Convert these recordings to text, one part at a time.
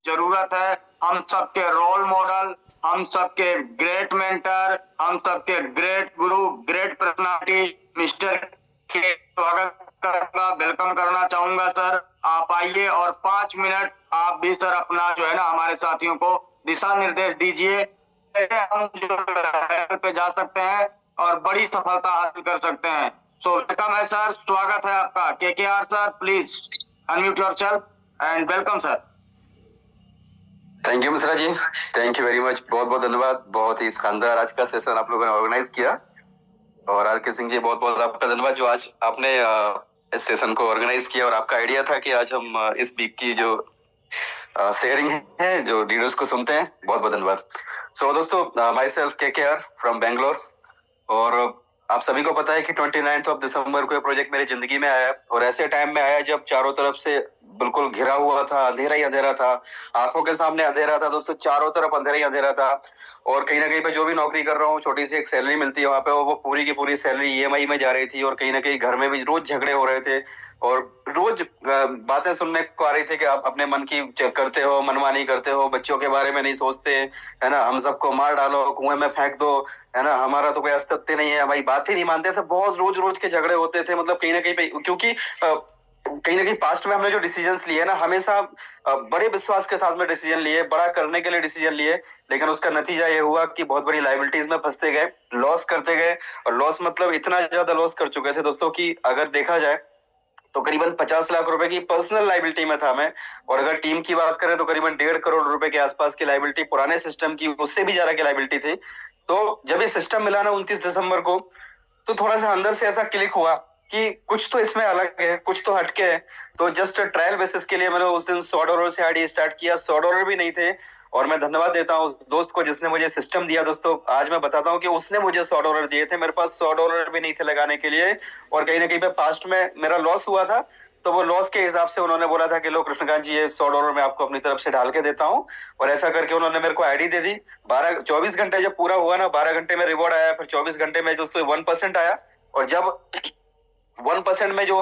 जरूरत है। हम सबके रोल मॉडल, हम सबके ग्रेट मेंटर, हम सबके ग्रेट गुरु, ग्रेट पर्सनालिटी मिस्टर के स्वागत करना, वेलकम करना चाहूंगा सर। आप आइए और 5 मिनट आप भी सर अपना जो है ना हमारे साथियों को दिशा निर्देश दीजिए, हम जो पे जा सकते हैं और बड़ी सफलता हासिल कर सकते हैं। सो वेलकम है सर, स्वागत है आपका। KKR sir, please unmute yourself and welcome sir. Thank you Mishra ji, thank you very much, बहुत बहुत धन्यवाद। बहुत ही शानदार आज का सेशन आप लोगों ने ऑर्गेनाइज किया और आर के सिंह जी बहुत बहुत आपका धन्यवाद जो आज आपने इस सेशन को ऑर्गेनाइज किया और आपका आइडिया था कि आज हम इस वीक की जो शेयरिंग है जो रीडर्स को सुनते हैं, बहुत बहुत धन्यवाद। सो दोस्तों, my self KKR from Bangalore, और आप सभी को पता है कि 29 दिसंबर को ये प्रोजेक्ट मेरी जिंदगी में आया और ऐसे टाइम में आया जब चारों तरफ से बिल्कुल घिरा हुआ था, अंधेरा ही अंधेरा था, आंखों के सामने अंधेरा था दोस्तों, चारों तरफ अंधेरा ही अंधेरा था। और कहीं ना कहीं पे जो भी नौकरी कर रहा हूँ, छोटी सी एक सैलरी मिलती है वहां पे, वो पूरी की पूरी सैलरी ईएमआई में जा रही थी और कहीं ना कहीं घर में भी रोज झगड़े हो रहे थे और रोज बातें सुनने को आ रही थी कि आप अपने मन की करते हो, मनमानी करते हो, बच्चों के बारे में नहीं सोचते, है ना, हम सबको मार डालो, कुएं में फेंक दो, है ना, हमारा तो कोई अस्तित्व नहीं है भाई, बात ही नहीं मानते। सब बहुत रोज रोज के झगड़े होते थे। मतलब कहीं ना कहीं पे, क्योंकि कहीं ना कहीं पास्ट में हमने जो डिसीजंस लिए ना, हमेशा बड़े विश्वास के साथ में डिसीजन लिए, बड़ा करने के लिए डिसीजन लिए, लेकिन उसका नतीजा ये हुआ कि बहुत बड़ी लाइबिलिटीज में फंसते गए, लॉस करते गए। और लॉस मतलब इतना ज्यादा लॉस कर चुके थे दोस्तों कि अगर देखा जाए तो करीबन 50 लाख रुपए की पर्सनल लाइबिलिटी में था मैं, और अगर टीम की बात करें तो करीबन 1.5 करोड़ रुपए के आसपास की लाइबिलिटी, पुराने सिस्टम की उससे भी ज्यादा की लाइबिलिटी थी। तो जब ये सिस्टम मिला ना 29 दिसंबर को, तो थोड़ा सा अंदर से ऐसा क्लिक हुआ कि कुछ तो इसमें अलग है, कुछ तो हटके है। तो जस्ट ट्रायल बेसिस के लिए मैंने उस दिन $100 से आईडी स्टार्ट किया। $100 भी नहीं थे, और मैं धन्यवाद देता हूँ उस दोस्त को जिसने मुझे सिस्टम दिया। दोस्तों आज मैं बताता हूँ कि उसने मुझे $100 दिए थे, मेरे पास $100 भी नहीं थे लगाने के लिए। और कहीं ना कहीं पे पास्ट में मेरा लॉस हुआ था, तो वो लॉस के हिसाब से उन्होंने बोला था कि लो कृष्णकांत जी, ये $100 मैं आपको अपनी तरफ से डाल के देता हूँ। और ऐसा करके उन्होंने मेरे को आईडी दे दी। 24 घंटे जब पूरा हुआ ना, 12 घंटे में रिवॉर्ड आया, फिर 24 घंटे में दोस्तों 1% आया। और जब 1% में जो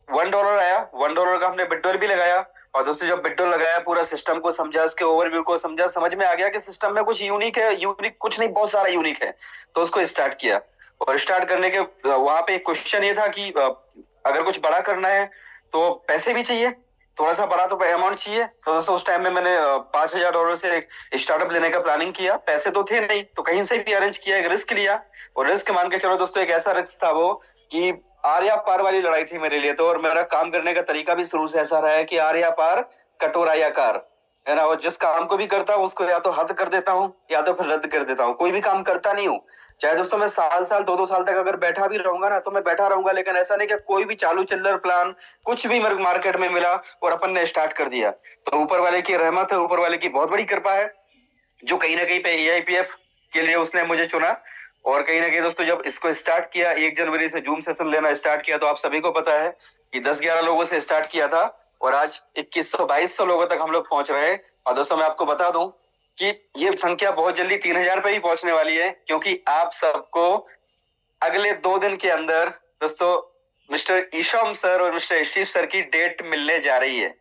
$1 आया, $1 का हमने बिटडॉल भी लगाया। और दोस्तों जब बिटडॉल लगाया, पूरा सिस्टम को समझा, इसके ओवरव्यू को समझा, समझ में आ गया कि सिस्टम में कुछ यूनिक है, यूनिक कुछ नहीं, बहुत सारा यूनिक है। तो उसको स्टार्ट किया, और स्टार्ट करने के वहां पे एक क्वेश्चन ये था कि अगर कुछ बड़ा करना है तो पैसे भी चाहिए, थोड़ा सा बड़ा तो अमाउंट चाहिए। तो दोस्तों उस टाइम में मैंने $5,000 से एक स्टार्टअप लेने का प्लानिंग किया। पैसे तो थे नहीं, तो कहीं से भी अरेंज किया, एक रिस्क लिया। और रिस्क मान के चलो दोस्तों, एक ऐसा रिस्क था वो कि आर्या पार वाली लड़ाई थी मेरे लिए तो। और मेरा काम करने का तरीका भी शुरू से ऐसा रहा है कि आर्या पार कटोरा या कार, है ना। और जिस काम को भी करता हूँ उसको या तो हद कर देता हूँ या तो फिर रद्द कर देता हूँ, कोई भी काम करता नहीं हूँ। चाहे दोस्तों मैं साल साल 2-2 साल तक अगर बैठा भी रहूंगा ना, तो मैं बैठा रहूंगा, लेकिन ऐसा नहीं कि कोई भी चालू चिल्लर प्लान कुछ भी मेरे मार्केट में मिला और अपन ने स्टार्ट कर दिया। तो ऊपर वाले की रहमत है, ऊपर वाले की बहुत बड़ी कृपा है, जो कहीं ना कहीं पे एआईपीएफ के लिए उसने मुझे चुना। और कहीं ना कहीं दोस्तों जब इसको स्टार्ट किया, 1 जनवरी से जूम सेशन लेना स्टार्ट किया, तो आप सभी को पता है कि 10-11 लोगों से स्टार्ट किया था और आज 2100-2200 लोगों तक हम लोग पहुंच रहे हैं। और दोस्तों मैं आपको बता दूं कि ये संख्या बहुत जल्दी 3000 पे ही पहुंचने वाली है, क्योंकि आप सबको अगले 2 दिन के अंदर दोस्तों मिस्टर ईशम सर और मिस्टर स्टीव सर की डेट मिलने जा रही है।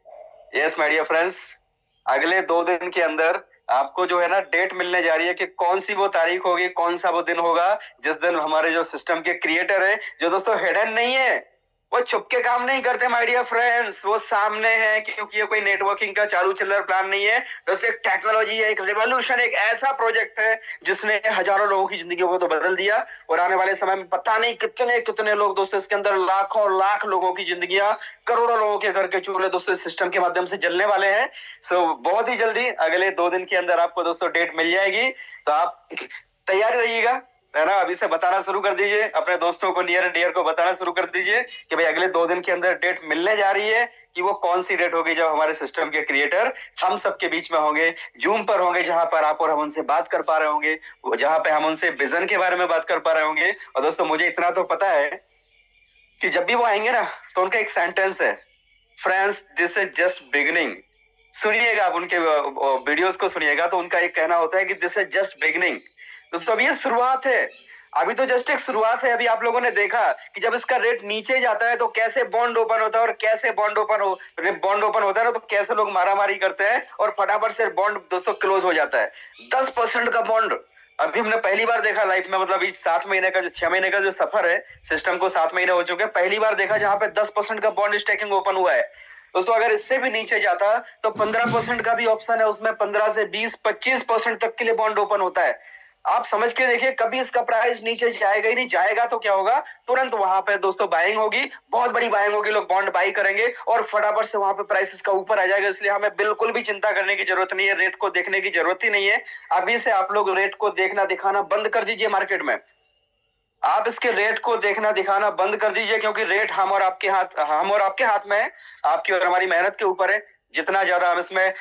यस माय डियर फ्रेंड्स, अगले 2 दिन के अंदर आपको जो है ना डेट मिलने जा रही है कि कौन सी वो तारीख होगी, कौन सा वो दिन होगा जिस दिन हमारे जो सिस्टम के क्रिएटर है, जो दोस्तों हिडन नहीं है, वो छुप के काम नहीं करते माय डियर फ्रेंड्स, वो सामने है। क्योंकि ये कोई नेटवर्किंग का चालू चिल्लर प्लान नहीं है दोस्तों, एक टेक्नोलॉजी है, एक रिवॉल्यूशन, एक ऐसा प्रोजेक्ट है जिसने हजारों लोगों की जिंदगी को तो बदल दिया। और आने वाले समय में पता नहीं कितने कितने लोग दोस्तों, इसके अंदर लाखों लाख लोगों की जिंदगियां, करोड़ों लोगों के घर के चूल्हे दोस्तों इस सिस्टम के माध्यम से जलने वाले हैं। सो बहुत ही जल्दी अगले 2 दिन के अंदर आपको दोस्तों डेट मिल जाएगी। तो आप तैयार रहिएगा, है ना। अभी से बताना शुरू कर दीजिए, अपने दोस्तों को, नियर एंड डियर को बताना शुरू कर दीजिए कि भाई अगले 2 दिन के अंदर डेट मिलने जा रही है। कि वो कौन सी डेट होगी जब हमारे सिस्टम के क्रिएटर हम सबके बीच में होंगे, जूम पर होंगे, जहां पर आप और हम उनसे बात कर पा रहे होंगे, जहां पे हम उनसे विजन के बारे में बात कर पा रहे होंगे। और दोस्तों मुझे इतना तो पता है कि जब भी वो आएंगे ना, तो उनका एक सेंटेंस है, friends this is just beginning. सुनिएगा, आप उनके वीडियोस को सुनिएगा तो उनका एक कहना होता है कि दिस इज जस्ट बिगिनिंग। दोस्तों अब ये शुरुआत है, अभी तो जस्ट एक शुरुआत है। अभी आप लोगों ने देखा कि जब इसका रेट नीचे जाता है तो कैसे बॉन्ड ओपन होता है, और कैसे बॉन्ड ओपन हो मतलब बॉन्ड ओपन होता है ना, तो कैसे लोग मारामारी करते हैं और फटाफट से बॉन्ड दोस्तों क्लोज हो जाता है। 10% का बॉन्ड अभी हमने पहली बार देखा लाइफ में, मतलब इस 7 महीने का जो 6 महीने का जो सफर है, सिस्टम को 7 महीने हो चुके हैं, पहली बार देखा जहां पे 10% का बॉन्ड स्टैकिंग ओपन हुआ है। दोस्तों अगर इससे भी नीचे जाता तो 15% का भी ऑप्शन है उसमें, 15 से 20-25% तक के लिए बॉन्ड ओपन होता है। आप समझ के देखिए, कभी इसका प्राइस नीचे जाएगा ही नहीं। जाएगा तो क्या होगा, तुरंत वहां पे दोस्तों बाइंग होगी, बहुत बड़ी बाइंग होगी, लोग बॉन्ड बाई करेंगे और फटाफट से वहां पे प्राइस इसका ऊपर आ जाएगा। इसलिए हमें बिल्कुल भी चिंता करने की जरूरत नहीं है, रेट को देखने की जरूरत ही नहीं है। अभी से आप लोग रेट को देखना दिखाना बंद कर दीजिए मार्केट में। आप इसके रेट को देखना दिखाना बंद कर दीजिए, क्योंकि रेट हम और आपके हाथ में है, आपकी और हमारी मेहनत के ऊपर है। जितना ज्यादा हम इसमें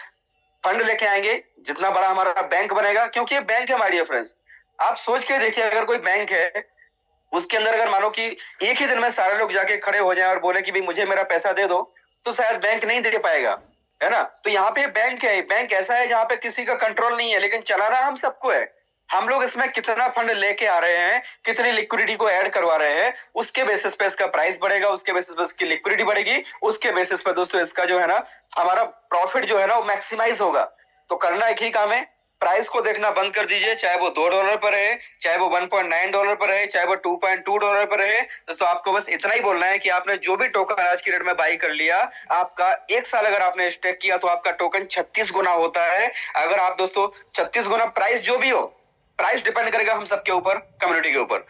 फंड लेके आएंगे, जितना बड़ा हमारा बैंक बनेगा, क्योंकि ये बैंक है माय डियर फ्रेंड्स। आप सोच के देखिए, अगर कोई बैंक है, उसके अंदर अगर मानो कि एक ही दिन में सारे लोग जाके खड़े हो जाएं और बोले कि भाई मुझे मेरा पैसा दे दो, तो शायद बैंक नहीं दे पाएगा, है ना। तो यहाँ पे बैंक है, बैंक ऐसा है जहाँ पे किसी का कंट्रोल नहीं है, लेकिन चलाना हम सबको है। हम लोग इसमें कितना फंड लेके आ रहे हैं, कितनी लिक्विडिटी को ऐड करवा रहे हैं, उसके बेसिस पे इसका प्राइस बढ़ेगा, उसके बेसिस पे इसकी लिक्विडिटी बढ़ेगी, उसके बेसिस पे दोस्तों इसका जो है ना, हमारा प्रॉफिट जो है ना वो मैक्सिमाइज होगा। तो करना एक ही काम है, प्राइस को देखना बंद कर दीजिए, चाहे वो $2 पर रहे, चाहे वो $1.9 पर रहे, चाहे वो $2.2 पर रहे। दोस्तों आपको बस इतना ही बोलना है कि आपने जो भी टोकन आज की रेट में बाई कर लिया, आपका 1 साल अगर आपने स्टेक किया तो आपका टोकन 36 गुना होता है। अगर आप दोस्तों 36 गुना, प्राइस जो भी हो, प्राइस डिपेंड करेगा हम सबके ऊपर, कम्युनिटी के ऊपर।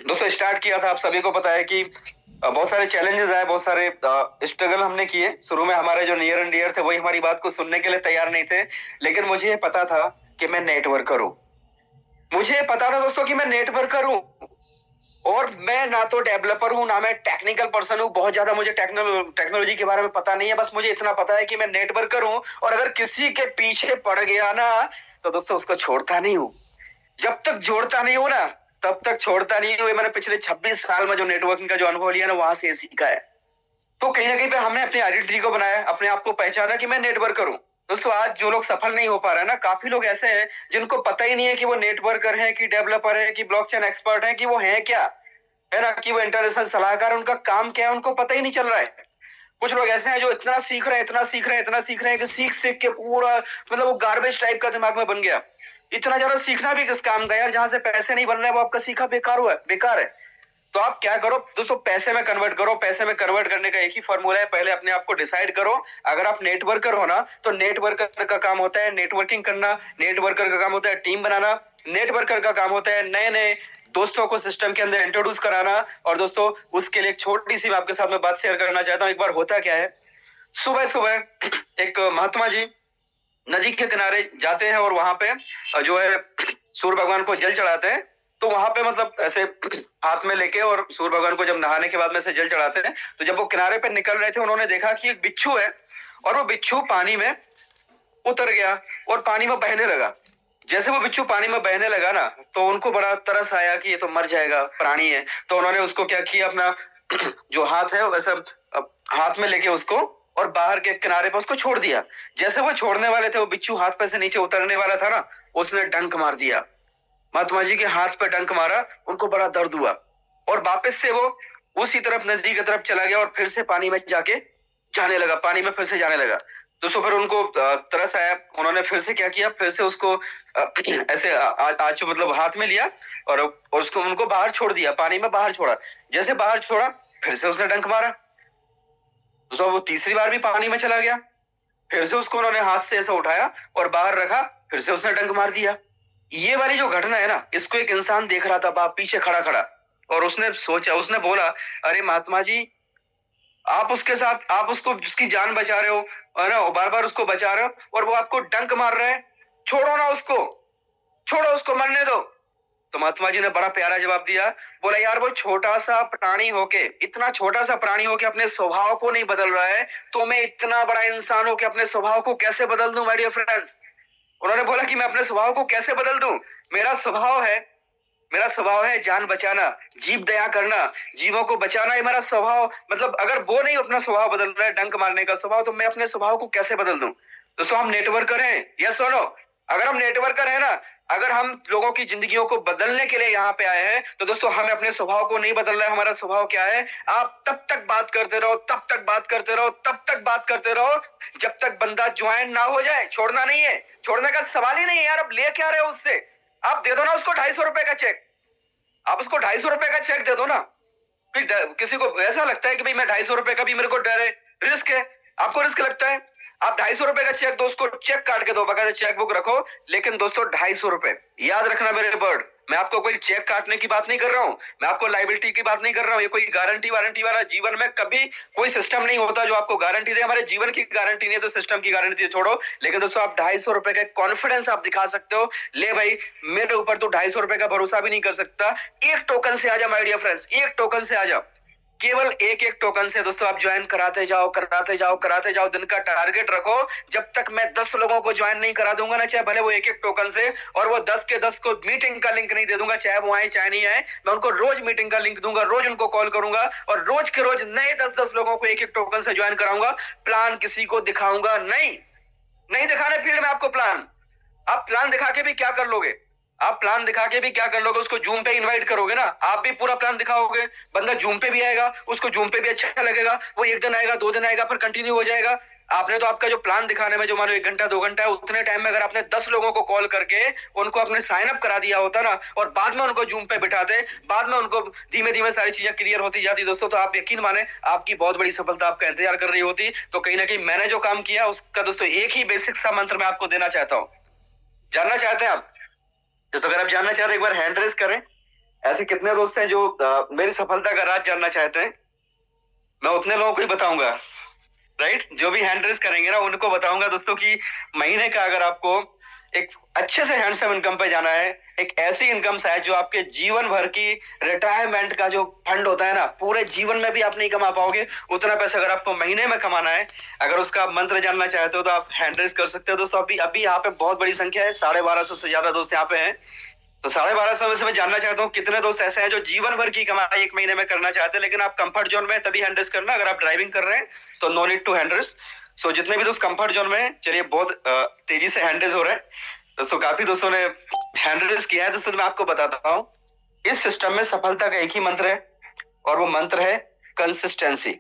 दोस्तों स्टार्ट किया था, आप सभी को पता है कि बहुत सारे चैलेंजेस आए, बहुत सारे स्ट्रगल हमने किए। शुरू में हमारे जो नियर एंड डियर थे वही हमारी बात को सुनने के लिए तैयार नहीं थे, लेकिन मुझे पता था कि मैं नेटवर्कर हूं। मुझे पता था दोस्तों कि मैं नेटवर्कर हूं, और मैं ना तो डेवलपर हूं, ना मैं टेक्निकल पर्सन हूं। बहुत ज्यादा मुझे टेक्नोलॉजी के बारे में पता नहीं है, बस मुझे इतना पता है कि मैं नेटवर्कर हूं, और अगर किसी के पीछे पड़ गया ना, तो दोस्तों उसको छोड़ता नहीं हूं। जब तक जोड़ता नहीं हो ना, तब तक छोड़ता नहीं हूं। मैंने पिछले 26 साल में जो नेटवर्किंग का जो अनुभव लिया ना, वहां से सीखा है। तो कहीं ना कहीं पे हमने अपनी आइडेंटिटी को बनाया, अपने आप को पहचाना कि मैं नेटवर्कर हूं। दोस्तों आज जो लोग सफल नहीं हो पा रहे हैं ना, काफी लोग ऐसे हैं जिनको पता ही नहीं है कि वो नेटवर्कर है, कि डेवलपर है, कि ब्लॉकचेन एक्सपर्ट है, कि वो है क्या, है ना, कि वो इंटरनेशनल सलाहकार, उनका काम क्या है, उनको पता ही नहीं चल रहा है। कुछ लोग ऐसे हैं जो इतना सीख रहे हैं, इतना सीख रहे हैं, इतना सीख रहे हैं कि सीख सीख के पूरा मतलब वो गार्बेज टाइप का दिमाग में बन गया। इतना ज्यादा सीखना भी किस काम का यार, जहां से पैसे नहीं बन रहे, वो आपका सीखा बेकार हुआ है, बेकार है। तो आप क्या करो दोस्तों, पैसे में कन्वर्ट करो। पैसे में कन्वर्ट करने का एक ही फॉर्मूला है, पहले अपने आप को डिसाइड करो। अगर आप नेटवर्कर हो ना, तो नेटवर्कर का काम होता है नेटवर्किंग करना, नेटवर्कर का काम होता है टीम बनाना, नेटवर्कर का काम होता है नए नए दोस्तों को सिस्टम के अंदर इंट्रोड्यूस कराना। और दोस्तों उसके लिए एक छोटी सी मैं आपके साथ में बात शेयर करना चाहता हूँ। एक बार होता क्या है, सुबह सुबह एक महात्मा जी नदी के किनारे जाते हैं, और वहां पे जो है सूर्य भगवान को जल चढ़ाते हैं। तो वहां पे मतलब ऐसे हाथ में लेके, और सूर्य भगवान को जब नहाने के बाद में से जल चढ़ाते हैं, तो जब वो किनारे पे निकल रहे थे, उन्होंने देखा कि एक बिच्छू है, और वो बिच्छू पानी में उतर गया और पानी में बहने लगा। जैसे वो बिच्छू पानी में बहने लगा ना, तो उनको बड़ा तरस आया कि ये तो मर जाएगा, प्राणी है। तो उन्होंने उसको क्या किया, अपना जो हाथ है वैसे हाथ में लेके उसको, और बाहर के किनारे पर उसको छोड़ दिया। जैसे वो छोड़ने वाले थे, वो बिच्छू हाथ पे से नीचे उतरने वाला था ना, उसने डंक मार दिया। महात्मा जी के हाथ पे डंक मारा, उनको बड़ा दर्द हुआ, और वापस से वो उसी तरफ नदी की तरफ चला गया, और फिर से पानी में जाके जाने लगा, पानी में फिर से जाने लगा। दोस्तों फिर उनको तरस आया, उन्होंने फिर से क्या किया, फिर से उसको ऐसे आज मतलब हाथ में लिया, और उसको उनको बाहर छोड़ दिया, पानी में बाहर छोड़ा। जैसे बाहर छोड़ा, फिर से उसने डंक मारा। दोस्तों वो तीसरी बार भी पानी में चला गया, फिर से उसको उन्होंने हाथ से ऐसा उठाया और बाहर रखा, फिर से उसने डंक मार दिया। ये वाली जो घटना है ना, इसको एक इंसान देख रहा था पीछे खड़ा खड़ा, और उसने सोचा, उसने बोला, अरे महात्मा जी, आप उसके साथ, आप उसको जिसकी जान बचा रहे हो, है ना, बार बार उसको बचा रहे हो, और वो आपको डंक मार रहा है, छोड़ो ना उसको, छोड़ो उसको, मरने दो। तो महात्मा जी ने बड़ा प्यारा जवाब दिया, बोला यार वो छोटा सा प्राणी होके, इतना छोटा सा प्राणी होके अपने स्वभाव को नहीं बदल रहा है, तो मैं इतना बड़ा इंसान होके अपने स्वभाव को कैसे बदल दूं माय डियर फ्रेंड्स। उन्होंने बोला कि मैं अपने स्वभाव को कैसे बदल दूं, मेरा स्वभाव है जान बचाना, जीव दया करना, जीवों को बचाना, ये मेरा स्वभाव। मतलब अगर वो नहीं अपना स्वभाव बदल रहा है, डंक मारने का स्वभाव, तो मैं अपने स्वभाव को कैसे बदल दूं। दोस्तों हम नेटवर्कर हैं, यस सुनो, अगर हम नेटवर्कर है ना, अगर हम लोगों की जिंदगियों को बदलने के लिए यहाँ पे आए हैं तो दोस्तों हमें अपने स्वभाव को नहीं बदलना है। हमारा स्वभाव क्या है? आप तब तक बात करते रहो, तब तक बात करते रहो, तब तक बात करते रहो जब तक बंदा ज्वाइन ना हो जाए। छोड़ना नहीं है, छोड़ने का सवाल ही नहीं है यार। अब ले क्या रहे हो उससे? आप दे दो ना उसको 250 रुपए का चेक। आप उसको 250 रुपए का चेक दे दो ना। किसी को ऐसा लगता है कि भाई मैं 250 रुपए का भी मेरे को डर है, रिस्क है। आपको रिस्क लगता है? आप 250 रुपए का चेक दो, उसको चेक काट के दो, बकायदा चेक बुक रखो। लेकिन दोस्तों 250 रुपए याद रखना मेरे वर्ड। मैं आपको कोई चेक काटने की बात नहीं कर रहा हूं, मैं आपको लाइबिलिटी की बात नहीं कर रहा हूं। ये कोई गारंटी वारंटी वाला जीवन में कभी कोई सिस्टम नहीं होता जो आपको गारंटी दे। हमारे जीवन की गारंटी नहीं है तो सिस्टम की गारंटी छोड़ो। लेकिन दोस्तों आप 250 रुपए का कॉन्फिडेंस आप दिखा सकते हो। ले भाई मेरे ऊपर तो 250 रुपए का भरोसा भी नहीं कर सकता, एक टोकन से आ जा माय डियर फ्रेंड्स, एक टोकन से आ जा। केवल एक एक टोकन से दोस्तों आप ज्वाइन कराते जाओ, कराते जाओ, कराते जाओ। दिन का टारगेट रखो, जब तक मैं 10 लोगों को ज्वाइन नहीं करा दूंगा ना, चाहे भले वो एक एक टोकन से, और वो 10 के 10 को मीटिंग का लिंक नहीं दे दूंगा, चाहे वो आए चाहे नहीं आए, मैं उनको रोज मीटिंग का लिंक दूंगा, रोज उनको कॉल करूंगा और रोज के रोज नए 10-10 लोगों को एक एक टोकन से ज्वाइन कराऊंगा। प्लान किसी को दिखाऊंगा नहीं दिखाने फील्ड में आपको प्लान। आप प्लान दिखा के भी क्या कर लोगे? आप प्लान दिखा के भी क्या कर लोगे? उसको जूम पे इनवाइट करोगे ना, आप भी पूरा प्लान दिखाओगे, बंदा जूम पे भी आएगा, उसको जूम पे भी अच्छा लगेगा, वो एक दिन आएगा, 2 दिन आएगा, फिर कंटिन्यू हो जाएगा। आपने तो आपका जो प्लान दिखाने में जो मानो 1 घंटा 2 घंटा है, उतने टाइम में अगर आपने 10 लोगों को कॉल करके उनको अपने साइन अप करा दिया होता ना, और बाद में उनको जूम पे बिठाते, बाद में उनको धीमे धीमे सारी चीजें क्लियर होती जाती दोस्तों, तो आप यकीन माने आपकी बहुत बड़ी सफलता आपका इंतजार कर रही होती। तो कहीं ना कहीं मैंने जो काम किया उसका दोस्तों एक ही बेसिक सा मंत्र मैं आपको देना चाहता हूं। जानना चाहते हैं आप? दोस्तों अगर आप जानना चाहते हैं एक बार हैंड रेस करें। ऐसे कितने दोस्त हैं जो मेरी सफलता का राज जानना चाहते हैं? मैं उतने लोगों को ही बताऊंगा, राइट? जो भी हैंड रेस करेंगे ना उनको बताऊंगा दोस्तों कि महीने का अगर आपको एक अच्छे से हैंडसम इनकम पे जाना है, एक ऐसी इनकम शायद जो आपके जीवन भर की रिटायरमेंट का जो फंड होता है ना, पूरे जीवन में भी आप नहीं कमा पाओगे उतना पैसा अगर आपको महीने में कमाना है, अगर उसका आप मंत्र जानना चाहते हो तो आप हैंड रेस कर सकते हो दोस्तों। अभी यहाँ पे बहुत बड़ी संख्या है, 1250 से ज्यादा दोस्त यहाँ पे हैं। तो 1250 में से मैं जानना चाहता हूँ कितने दोस्त ऐसे हैं जो जीवन भर की कमाई 1 महीने में करना चाहते हैं। लेकिन आप कंफर्ट जोन में तभी हैंड रेस करना, अगर आप ड्राइविंग कर रहे हैं तो no need to hand raise. So जितने भी दोस्त कंफर्ट जोन में हैं, चलिए बहुत तेजी से हैंड रेस हो रहा है दोस्तों, काफी दोस्तों ने हैंड रेस किया है दोस्तों। मैं आपको बताता हूँ इस सिस्टम में सफलता का एक ही मंत्र है और वो मंत्र है कंसिस्टेंसी।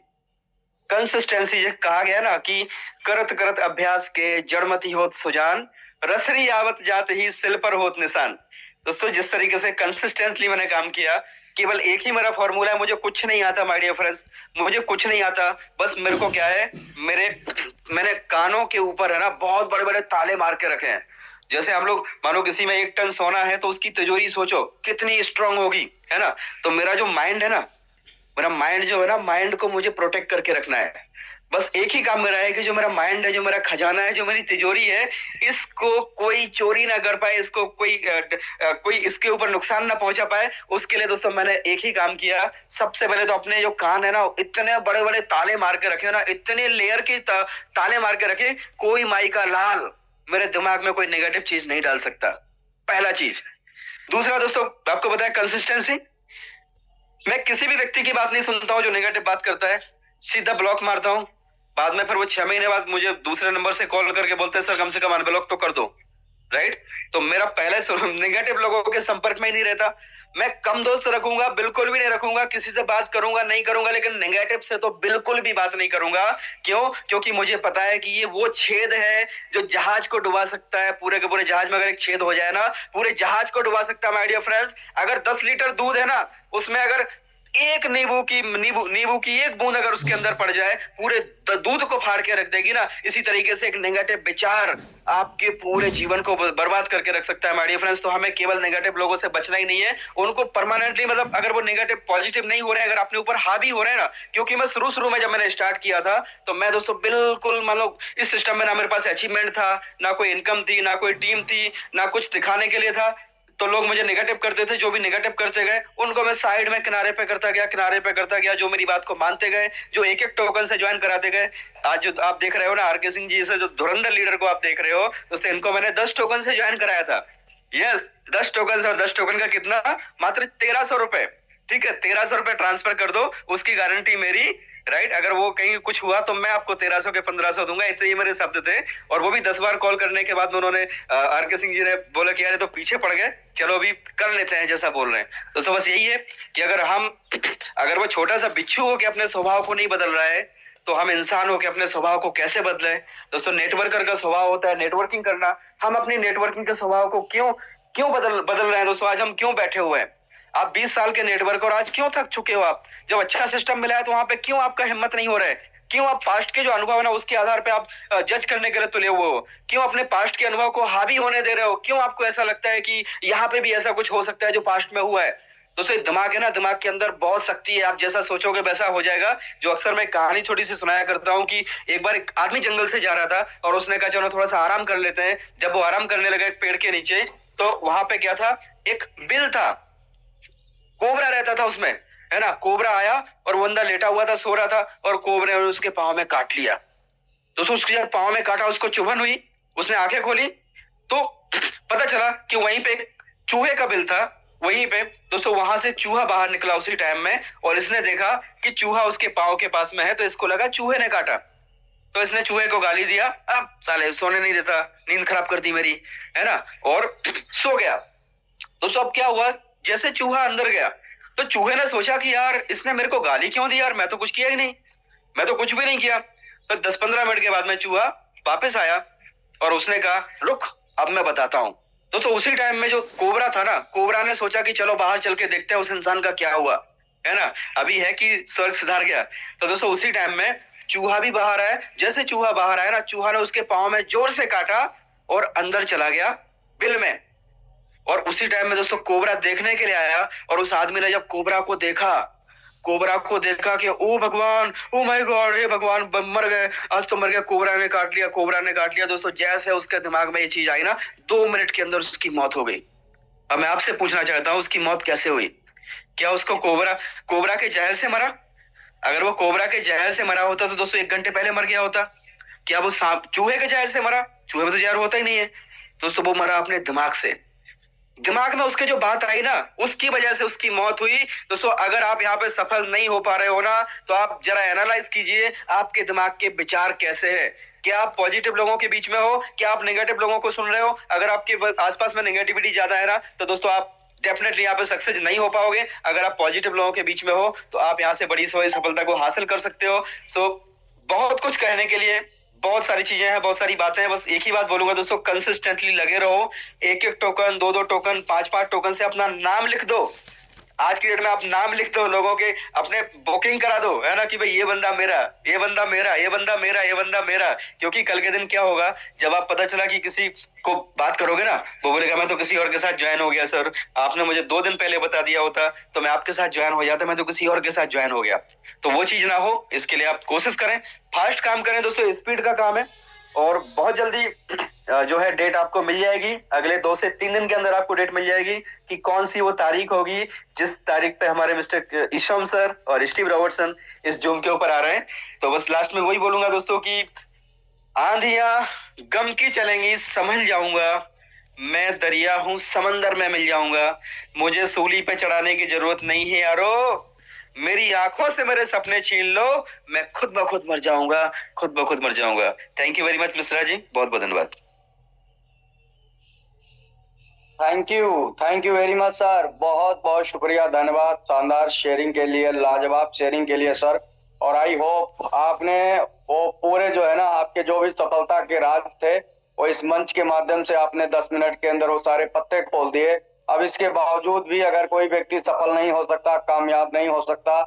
कंसिस्टेंसी, ये कहा गया ना कि करत करत अभ्यास के जड़मती होत सुजान, रसरी आवत जात ही सिल पर होत निशान। दोस्तों जिस तरीके से कंसिस्टेंटली मैंने काम किया, केवल एक ही मेरा फॉर्मूला है, मुझे कुछ नहीं आता माय डियर फ्रेंड्स, मुझे कुछ नहीं आता। बस मेरे को क्या है, मैंने कानों के ऊपर है ना बहुत बड़े बड़े ताले मार के रखे हैं। जैसे हम लोग मानो किसी में 1 टन सोना है तो उसकी तिजोरी सोचो कितनी स्ट्रांग होगी, है ना? तो मेरा जो माइंड है ना, मेरा माइंड जो है ना, माइंड को मुझे प्रोटेक्ट करके रखना है। बस एक ही काम मेरा है कि जो मेरा माइंड है, जो मेरा खजाना है, जो मेरी तिजोरी है, इसको कोई चोरी ना कर पाए, इसको कोई इसके ऊपर नुकसान ना पहुंचा पाए। उसके लिए दोस्तों मैंने एक ही काम किया। सबसे पहले तो अपने जो कान है ना, इतने बड़े बड़े ताले मार के रखे ना, इतने लेयर के ताले मार के रखे, कोई माई का लाल मेरे दिमाग में कोई नेगेटिव चीज नहीं डाल सकता। पहला चीज। दूसरा दोस्तों आपको बताया कंसिस्टेंसी। मैं किसी भी व्यक्ति की बात नहीं सुनता हूं जो नेगेटिव बात करता है, सीधा ब्लॉक मारता हूं। बाद में फिर वो 6 महीने बाद मुझे दूसरे नंबर से कॉल करके बोलते हैं सर कम से कम अनब्लॉक तो कर दो, राइट? तो मेरा पहले नेगेटिव लोगों के संपर्क में ही नहीं रहता। मैं कम दोस्त रखूंगा, बिल्कुल भी नहीं रखूंगा, किसी से बात करूंगा नहीं करूंगा, लेकिन नेगेटिव से तो बिल्कुल भी बात नहीं करूंगा। क्यों? क्योंकि मुझे पता है कि ये वो छेद है जो जहाज को डुबा सकता है। पूरे के पूरे जहाज में अगर एक छेद हो जाए ना, पूरे जहाज को डुबा सकता है माय डियर फ्रेंड्स। अगर 10 लीटर दूध है ना, उसमें अगर एक नींबू की एक बूंद अगर उसके अंदर पड़ जाए, पूरे दूध को फाड़ के रख देगी ना। इसी तरीके से एक नेगेटिव विचार आपके पूरे जीवन को बर्बाद करके रख सकता है माय डियर फ्रेंड्स। तो हमें केवल नेगेटिव लोगों से बचना ही नहीं है, उनको परमानेंटली, मतलब अगर वो नेगेटिव पॉजिटिव नहीं हो रहे हैं, अगर अपने ऊपर हावी हो रहे हैं ना। क्योंकि मैं शुरू में जब मैंने स्टार्ट किया था तो मैं दोस्तों बिल्कुल मतलब इस सिस्टम में ना मेरे पास अचीवमेंट था, ना कोई इनकम थी, ना कोई टीम थी, ना कुछ दिखाने के लिए था। तो लोग मुझे नेगेटिव करते थे, जो भी नेगेटिव करते गए उनको मैं साइड में किनारे पे करता गया। जो मेरी बात को मानते गए, जो एक एक टोकन से ज्वाइन कराते गए। आज जो आप देख रहे हो ना आरके सिंह जी से, जो धुरंधर लीडर को आप देख रहे हो दोस्तों, इनको मैंने 10 टोकन से ज्वाइन कराया था। यस, 10 टोकन से, और 10 टोकन का कितना? मात्र 1300 रुपए। ठीक है, 1300 रुपए ट्रांसफर कर दो, उसकी गारंटी मेरी राइट। अगर वो कहीं कुछ हुआ तो मैं आपको 1300 के 1500 दूंगा, इतने ये मेरे शब्द थे। और वो भी 10 बार कॉल करने के बाद में उन्होंने आर के सिंह जी ने बोला कि यार ये तो पीछे पड़ गए, चलो अभी कर लेते हैं जैसा बोल रहे हैं। दोस्तों बस यही है कि अगर वो छोटा सा बिच्छू हो के अपने स्वभाव को नहीं बदल रहा है, तो हम इंसान हो के अपने स्वभाव को कैसे बदले। दोस्तों नेटवर्कर का स्वभाव होता है नेटवर्किंग करना। हम अपनी नेटवर्किंग के स्वभाव को क्यों क्यों बदल रहे हैं दोस्तों। आज हम क्यों बैठे हुए हैं। आप 20 साल के नेटवर्क और आज क्यों थक चुके हो। आप जब अच्छा सिस्टम मिला है तो वहां पे क्यों आपका हिम्मत नहीं हो रहा है। क्यों आप पास्ट के जो अनुभव है ना उसके आधार पे आप जज करने के लिए तुले हुए हो। क्यों अपने पास्ट के अनुभव को हावी होने दे रहे हो। क्यों आपको ऐसा लगता है कि यहाँ पे भी ऐसा कुछ हो सकता है जो पास्ट में हुआ है। दोस्तों दिमाग है ना, दिमाग के अंदर बहुत शक्ति है। आप जैसा सोचोगे वैसा हो जाएगा। जो अक्सर मैं कहानी छोटी सी सुनाया करता हूँ कि एक बार एक आदमी जंगल से जा रहा था और उसने कहा चलो थोड़ा सा आराम कर लेते हैं। जब वो आराम करने लगा एक पेड़ के नीचे, तो वहां पे क्या था, एक बिल था, कोबरा रहता था उसमें, है ना। कोबरा आया और वो बंदा लेटा हुआ था, सो रहा था, और कोबरे ने उसके पाँव में काट लिया। दोस्तों उसके जब पाँव में काटा उसको चुभन हुई, उसने आंखें खोली तो पता चला कि वहीं पे चूहे का बिल था। वहीं पे दोस्तों वहां से चूहा बाहर निकला उसी टाइम में, और इसने देखा कि चूहा उसके पाँव के पास में है, तो इसको लगा चूहे ने काटा। तो इसने चूहे को गाली दिया, अब साले सोने नहीं देता, नींद खराब कर दी मेरी, है ना, और सो गया। दोस्तों अब क्या हुआ, जैसे चूहा अंदर गया तो चूहे ने सोचा कि यार इसने मेरे को गाली क्यों दी, यार मैं तो कुछ किया ही नहीं, मैं तो कुछ भी नहीं किया। तो 10-15 मिनट के बाद में चूहा वापस आया और उसने कहा रुक अब मैं बताता हूँ। तो उसी टाइम में जो कोबरा था ना, कोबरा ने सोचा कि चलो बाहर चल के देखते हैं उस इंसान का क्या हुआ, है ना, अभी है कि स्वर्ग सुधार गया। तो दोस्तों उसी टाइम में चूहा भी बाहर आया। जैसे चूहा बाहर आया ना, चूहा ने उसके पाँव में जोर से काटा और अंदर चला गया बिल में। और उसी टाइम में दोस्तों कोबरा देखने के लिए आया, और उस आदमी ने जब कोबरा को देखा कि ओ भगवान, ओ माय गॉड, हे भगवान, मर गए, आज तो मर गया, कोबरा ने काट लिया, कोबरा ने काट लिया। दोस्तों जैसे उसके दिमाग में ये चीज आई ना, 2 मिनट के अंदर उसकी मौत हो गई। अब मैं आपसे पूछना चाहता हूँ उसकी मौत कैसे हुई। क्या उसको कोबरा के जहर से मरा। अगर वो कोबरा के जहर से मरा होता तो दोस्तों 1 घंटे पहले मर गया होता। क्या वो सांप चूहे के जहर से मरा। चूहे में तो जहर होता ही नहीं है दोस्तों। वो मरा अपने दिमाग से। दिमाग में उसके जो बात आई ना, उसकी वजह से उसकी मौत हुई। दोस्तों अगर आप यहाँ पे सफल नहीं हो पा रहे हो ना, तो आप जरा एनालाइज कीजिए आपके दिमाग के विचार कैसे है। क्या आप पॉजिटिव लोगों के बीच में हो, क्या आप नेगेटिव लोगों को सुन रहे हो। अगर आपके आसपास में नेगेटिविटी ज्यादा है ना, तो दोस्तों आप डेफिनेटली यहाँ पे सक्सेस नहीं हो पाओगे। अगर आप पॉजिटिव लोगों के बीच में हो तो आप यहाँ से बड़ी से बड़ी सफलता को हासिल कर सकते हो। सो बहुत कुछ कहने के लिए, बहुत सारी चीजें हैं, बहुत सारी बातें हैं। बस एक ही बात बोलूंगा दोस्तों, कंसिस्टेंटली लगे रहो। 1-1 टोकन, 2-2 टोकन, 5-5 टोकन से अपना नाम लिख दो। आज की डेट में आप नाम लिख दो लोगों के, अपने बुकिंग करा दो, है ना, कि भाई ये बंदा मेरा, ये बंदा मेरा, ये बंदा मेरा, ये बंदा मेरा। क्योंकि कल के दिन क्या होगा, जब आप पता चला कि किसी को बात करोगे ना, वो बोलेगा मैं तो किसी और के साथ ज्वाइन हो गया सर, आपने मुझे 2 दिन पहले बता दिया होता तो मैं आपके साथ ज्वाइन हो जाता, मैं तो किसी और के साथ ज्वाइन हो गया। तो वो चीज ना हो, इसके लिए आप कोशिश करें, फास्ट काम करें दोस्तों, स्पीड का काम है। और बहुत जल्दी जो है डेट आपको मिल जाएगी। अगले 2 से 3 दिन के अंदर आपको डेट मिल जाएगी कि कौन सी वो तारीख होगी जिस तारीख पे हमारे मिस्टर ईशम सर और स्टीव रॉबर्टसन इस जूम के ऊपर आ रहे हैं। तो बस लास्ट में वही बोलूंगा दोस्तों कि आंधियां गम की चलेंगी, संभल जाऊंगा, मैं दरिया हूं समंदर में मिल जाऊंगा, मुझे सूली पे चढ़ाने की जरूरत नहीं है यारो, मेरी आंखों से मेरे सपने छीन लो, मैं खुद ब खुद मर जाऊंगा, खुद ब खुद मर जाऊंगा। Thank you very much Mishra ji, बहुत बहुत धन्यवाद। Thank you very much sir, बहुत बहुत शुक्रिया, धन्यवाद शानदार शेयरिंग के लिए, लाजवाब शेयरिंग के लिए सर। और आई होप आपने वो पूरे जो है ना आपके जो भी सफलता के राज थे वो इस मंच के माध्यम से आपने 10 मिनट के अंदर वो सारे पत्ते खोल दिए। अब इसके बावजूद भी अगर कोई व्यक्ति सफल नहीं हो सकता, कामयाब नहीं हो सकता,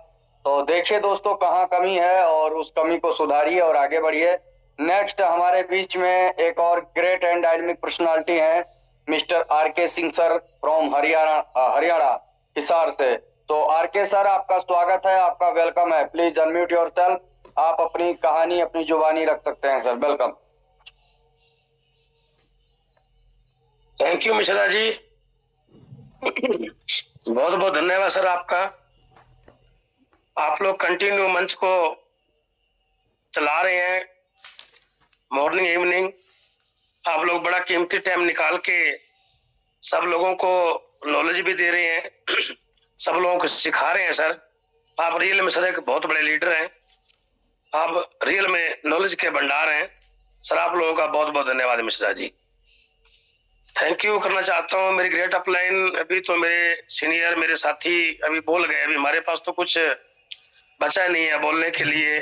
तो देखिए दोस्तों कहाँ कमी है और उस कमी को सुधारिए और आगे बढ़िए। नेक्स्ट हमारे बीच में एक और ग्रेट एंड डायनेमिक पर्सनालिटी है mister RK. Singh sir from Haryana Hisar से। तो आर.के. सर आपका स्वागत है, आपका वेलकम है। प्लीज अनम्यूट योरसेल्फ, आप अपनी कहानी अपनी जुबानी रख सकते हैं sir, welcome. Thank you Mishra ji, बहुत बहुत धन्यवाद सर आपका। आप लोग कंटिन्यू मंच को चला रहे हैं, मॉर्निंग इवनिंग, आप लोग बड़ा कीमती टाइम निकाल के सब लोगों को नॉलेज भी दे रहे हैं, सब लोगों को सिखा रहे हैं सर। आप रियल में सर एक बहुत बड़े लीडर हैं। आप रियल में नॉलेज के भंडार हैं सर। आप लोगों का बहुत बहुत धन्यवाद मिश्रा जी। थैंक यू करना चाहता हूँ। मेरी ग्रेट अपलाइन अभी तो मेरे सीनियर मेरे साथी अभी बोल गए, अभी हमारे पास तो कुछ बचा नहीं है बोलने के लिए।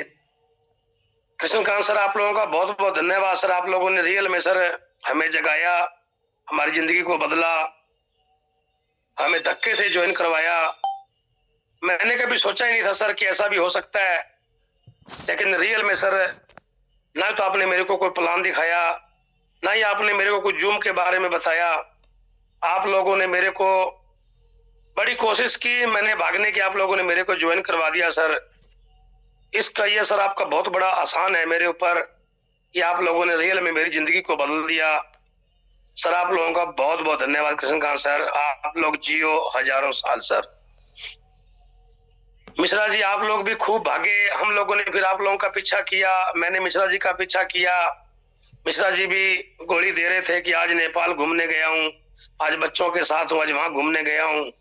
कृष्णकांत सर आप लोगों का बहुत बहुत धन्यवाद सर। आप लोगों ने रियल में सर हमें जगाया, हमारी जिंदगी को बदला, हमें धक्के से ज्वाइन करवाया। मैंने कभी सोचा ही नहीं था सर कि ऐसा भी हो सकता है, लेकिन रियल में सर ना तो आपने मेरे को कोई प्लान दिखाया, ना ही आपने मेरे को कुछ जूम के बारे में बताया। आप लोगों ने मेरे को बड़ी कोशिश की, मैंने भागने की, आप लोगों ने मेरे को ज्वाइन करवा दिया सर। इसका ये सर आपका बहुत बड़ा आसान है मेरे ऊपर, ये आप लोगों ने रियल में मेरी जिंदगी को बदल दिया सर। आप लोगों का बहुत बहुत धन्यवाद कृष्णकांत सर। आप लोग जियो हजारों साल सर। मिश्रा जी आप लोग भी खूब भागे, हम लोगों ने फिर आप लोगों का पीछा किया, मैंने मिश्रा जी का पीछा किया। मिश्रा जी भी गोली दे रहे थे कि आज नेपाल घूमने गया हूँ, आज बच्चों के साथ हूँ, आज वहां घूमने गया हूँ।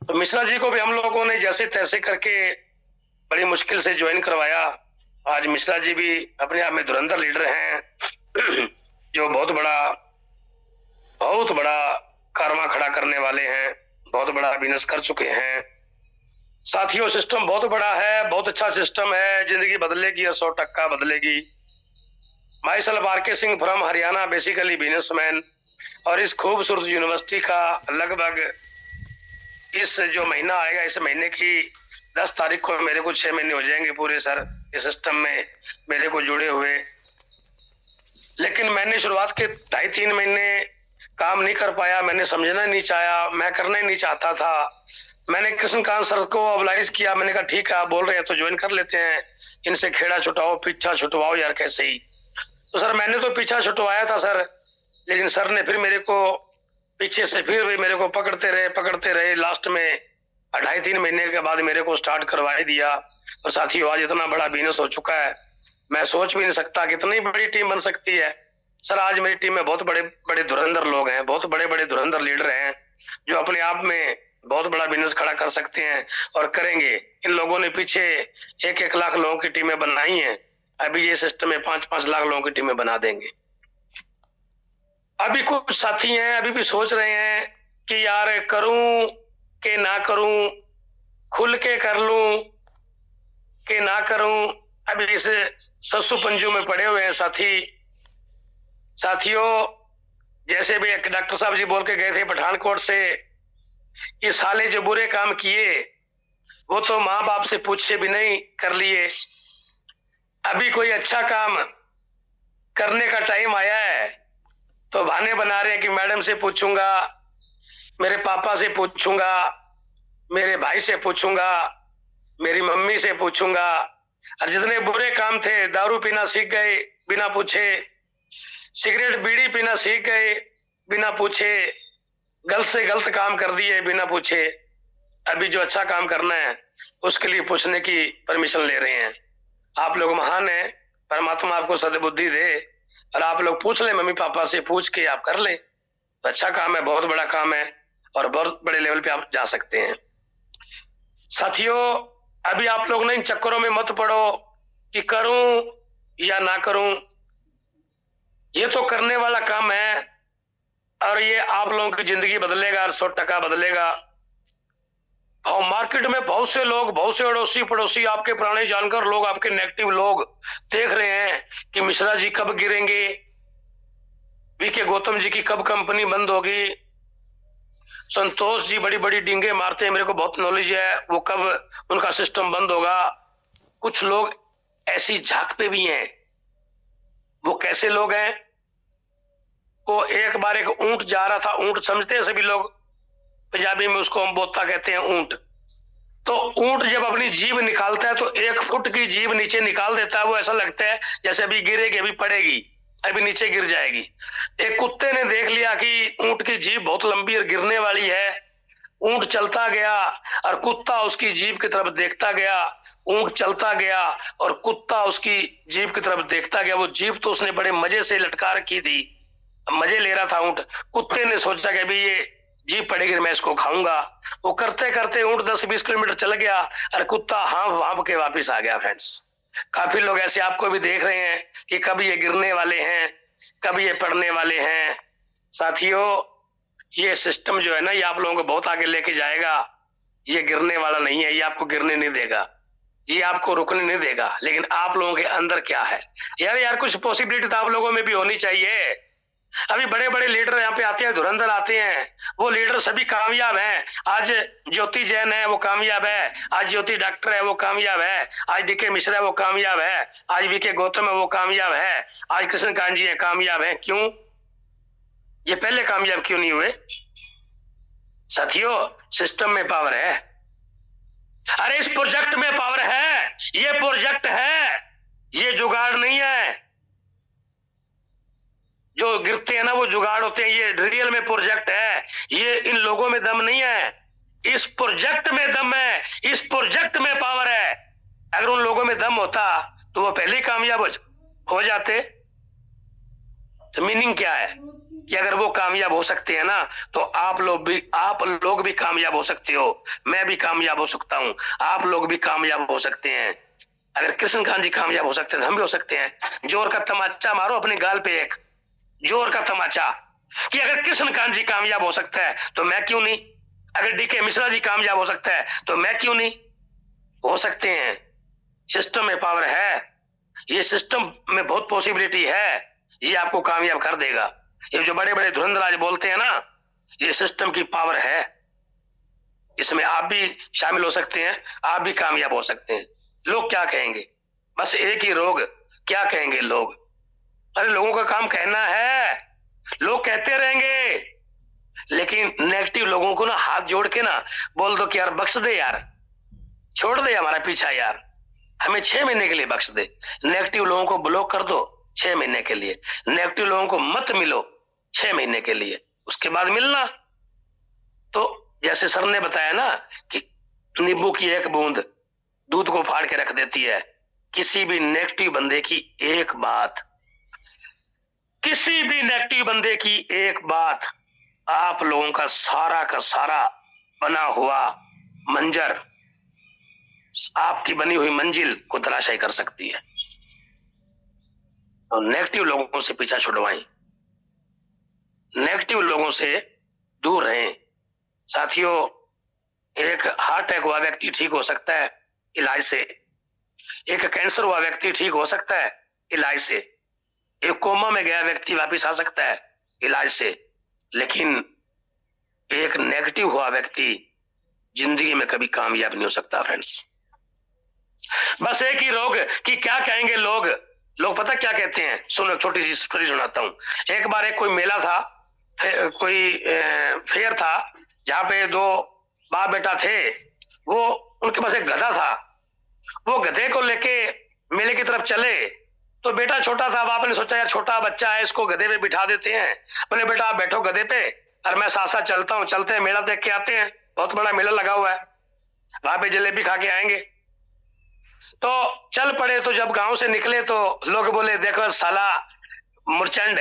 तो मिश्रा जी को भी हम लोगों ने जैसे तैसे करके बड़ी मुश्किल से ज्वाइन करवाया। आज मिश्रा जी भी अपने आप में धुरंधर लीडर हैं जो बहुत बड़ा कारवां खड़ा करने वाले हैं, बहुत बड़ा बिजनेस कर चुके हैं। साथियों सिस्टम बहुत बड़ा है, बहुत अच्छा सिस्टम है, जिंदगी बदलेगी और 100% बदलेगी। My self RK. Singh from Haryana, basically businessman, और इस खूबसूरत यूनिवर्सिटी का लगभग इस जो महीना आएगा, इस महीने की 10 तारीख को मेरे को 6 महीने हो जाएंगे पूरे सर इस सिस्टम में मेरे को जुड़े हुए। लेकिन मैंने शुरुआत के 2.5-3 महीने काम नहीं कर पाया, मैंने समझना नहीं चाहा, मैं करना ही नहीं चाहता था। मैंने कृष्णकांत सर को ऑब्लाइज किया, मैंने कहा ठीक है आप बोल रहे हैं तो ज्वाइन कर लेते हैं, इनसे खेड़ा छुटवाओ, पीछा छुटवाओ यार कैसे ही। तो सर मैंने तो पीछा छुटवाया था सर, लेकिन सर ने फिर मेरे को पीछे से फिर भी मेरे को पकड़ते रहे। लास्ट में 2.5-3 महीने के बाद मेरे को स्टार्ट करवा दिया। और साथियों आज इतना बड़ा बिजनेस हो चुका है, मैं सोच भी नहीं सकता कितनी बड़ी टीम बन सकती है सर। आज मेरी टीम में बहुत बड़े बड़े धुरंधर लोग हैं, बहुत बड़े बड़े धुरंधर लीडर हैं जो अपने आप में बहुत बड़ा बिजनेस खड़ा कर सकते हैं और करेंगे। इन लोगों ने पीछे 1-1 लाख लोगों की टीमें बनाई हैं, अभी ये सिस्टम में 5-5 लाख लोगों की टीमें बना देंगे। अभी कुछ साथी हैं अभी भी सोच रहे हैं कि यार करूं कि ना करूं, खुल के कर लूं कि ना करूं। अभी इस सस्सु पंजू में पड़े हुए हैं साथियों। जैसे भी एक डॉक्टर साहब जी बोल के गए थे पठानकोट से कि साले जो बुरे काम किए वो तो माँ बाप से पूछे भी नहीं कर लिए, अभी कोई अच्छा काम करने का टाइम आया है तो बहाने बना रहे हैं कि मैडम से पूछूंगा, मेरे पापा से पूछूंगा, मेरे भाई से पूछूंगा, मेरी मम्मी से पूछूंगा। और जितने बुरे काम थे, दारू पीना सीख गए बिना पूछे, सिगरेट बीड़ी पीना सीख गए बिना पूछे, गलत से गलत काम कर दिए बिना पूछे। अभी जो अच्छा काम करना है उसके लिए पूछने की परमिशन ले रहे हैं। आप लोग महान हैं, परमात्मा आपको सद्बुद्धि दे और आप लोग पूछ ले, मम्मी पापा से पूछ के आप कर ले तो अच्छा काम है, बहुत बड़ा काम है और बहुत बड़े लेवल पे आप जा सकते हैं। साथियों अभी आप लोग ना इन चक्करों में मत पड़ो कि करूं या ना करूं, ये तो करने वाला काम है और ये आप लोगों की जिंदगी बदलेगा और 100% बदलेगा। और मार्केट में बहुत से लोग, बहुत से अड़ोसी पड़ोसी, आपके पुराने जानकार लोग, आपके नेगेटिव लोग देख रहे हैं कि मिश्रा जी कब गिरेंगे, वीके गौतम जी की कब कंपनी बंद होगी, संतोष जी बड़ी बड़ी डींगे मारते हैं, मेरे को बहुत नॉलेज है, वो कब उनका सिस्टम बंद होगा। कुछ लोग ऐसी झाक पे भी हैं। वो कैसे लोग हैं? वो एक बार एक ऊंट जा रहा था, ऊंट समझते हैं सभी लोग, पंजाबी में उसको हम बोता कहते हैं ऊंट। तो ऊंट जब अपनी जीभ निकालता है तो 1 फुट की जीभ नीचे निकाल देता है, वो ऐसा लगता है जैसे अभी गिरेगी, अभी पड़ेगी, अभी नीचे गिर जाएगी। एक कुत्ते ने देख लिया कि ऊंट की जीभ बहुत लंबी और गिरने वाली है, ऊंट चलता गया और कुत्ता उसकी जीभ की तरफ देखता गया, ऊंट चलता गया और कुत्ता उसकी जीभ की तरफ देखता गया। वो जीभ तो उसने बड़े मजे से लटका रखी थी, मजे ले रहा था ऊंट। कुत्ते ने सोचा कि अभी ये जीभ पड़ेगी मैं इसको खाऊंगा। वो करते करते ऊंट 10-20 किलोमीटर चल गया और कुत्ता हाँफ हाँफ के वापिस आ गया फ्रेंड्स। काफी लोग ऐसे आपको भी देख रहे हैं कि कभी ये गिरने वाले हैं, कभी ये पढ़ने वाले हैं। साथियों, ये सिस्टम जो है ना, ये आप लोगों को बहुत आगे लेके जाएगा। ये गिरने वाला नहीं है, ये आपको गिरने नहीं देगा, ये आपको रुकने नहीं देगा। लेकिन आप लोगों के अंदर क्या है यार कुछ पॉसिबिलिटी तो आप लोगों में भी होनी चाहिए। अभी बड़े बड़े लीडर यहाँ पे आते हैं, धुरंधर आते हैं, वो लीडर सभी कामयाब हैं। आज ज्योति जैन है, वो कामयाब है। आज ज्योति डॉक्टर है, वो कामयाब है। आज डीके मिश्रा है, वो कामयाब है। आज वीके गौतम है, वो कामयाब है। आज कृष्णकांत जी है, कामयाब है। क्यों? ये पहले कामयाब क्यों नहीं हुए? साथियों, सिस्टम में पावर है। अरे इस प्रोजेक्ट में पावर है। ये प्रोजेक्ट है, ये जुगाड़ नहीं है। जो गिरते हैं ना वो जुगाड़ होते हैं, ये रियल में प्रोजेक्ट है। ये इन लोगों में दम नहीं है, इस प्रोजेक्ट में दम है, इस प्रोजेक्ट में पावर है। अगर उन लोगों में दम होता तो वो पहले ही कामयाब हो जाते। तो मीनिंग क्या है कि अगर वो कामयाब हो सकते हैं ना, तो आप लोग भी कामयाब हो सकते हो। मैं भी कामयाब हो सकता हूं, आप लोग भी कामयाब हो सकते हैं। अगर कृष्णकांत जी कामयाब हो सकते हैं तो हम भी हो सकते हैं। जोर का तमाचा मारो अपने गाल पे, एक जोर का तमाचा, कि अगर कृष्णकांत जी कामयाब हो सकता है तो मैं क्यों नहीं। अगर डीके मिश्रा जी कामयाब हो सकता है तो मैं क्यों नहीं। हो सकते हैं। सिस्टम में पावर है, ये सिस्टम में बहुत पॉसिबिलिटी है, ये आपको कामयाब कर देगा। ये जो बड़े बड़े धुरंधराज बोलते हैं ना, ये सिस्टम की पावर है। इसमें आप भी शामिल हो सकते हैं, आप भी कामयाब हो सकते हैं। लोग क्या कहेंगे? बस एक ही रोग, क्या कहेंगे लोग? अरे लोगों का काम कहना है, लोग कहते रहेंगे। लेकिन नेगेटिव लोगों को ना हाथ जोड़ के ना बोल दो कि यार बख्श दे, यार छोड़ दे हमारा पीछा, यार हमें 6 महीने के लिए बख्श दे। नेगेटिव लोगों को ब्लॉक कर दो 6 महीने के लिए। नेगेटिव लोगों को मत मिलो 6 महीने के लिए, उसके बाद मिलना। तो जैसे सर ने बताया ना कि नींबू की एक बूंद दूध को फाड़ के रख देती है। किसी भी नेगेटिव बंदे की एक बात, किसी भी नेगेटिव बंदे की एक बात आप लोगों का सारा बना हुआ मंजर, आपकी बनी हुई मंजिल को तलाशाई कर सकती है। तो नेगेटिव लोगों से पीछा छुड़वाएं, नेगेटिव लोगों से दूर रहें। साथियों, एक हार्ट अटैक हुआ व्यक्ति ठीक हो सकता है इलाज से, एक कैंसर हुआ व्यक्ति ठीक हो सकता है इलाज से, एक कोमा में गया व्यक्ति वापस आ सकता है इलाज से। लेकिन एक नेगेटिव हुआ व्यक्ति जिंदगी में कभी कामयाब नहीं हो सकता फ्रेंड्स। बस एक ही रोग कि क्या कहेंगे लोग। लोग पता क्या कहते हैं? सुनो, एक छोटी सी स्टोरी सुनाता हूं। एक बार एक कोई मेला था, कोई फेयर था, जहां पे 2 बाप बेटा थे। वो उनके पास एक गधा था। वो गधे को लेके मेले की तरफ चले तो बेटा छोटा था। बाप ने सोचा यार छोटा बच्चा है, इसको गधे पे बिठा देते हैं। बोले बेटा आप बैठो गधे पे और मैं साथ साथ चलता हूँ, चलते हैं मेला देख के आते हैं, बहुत बड़ा मेला लगा हुआ है, वहां पे जलेबी खा के आएंगे। तो चल पड़े। तो जब गांव से निकले तो लोग बोले देखो साला मुरचंड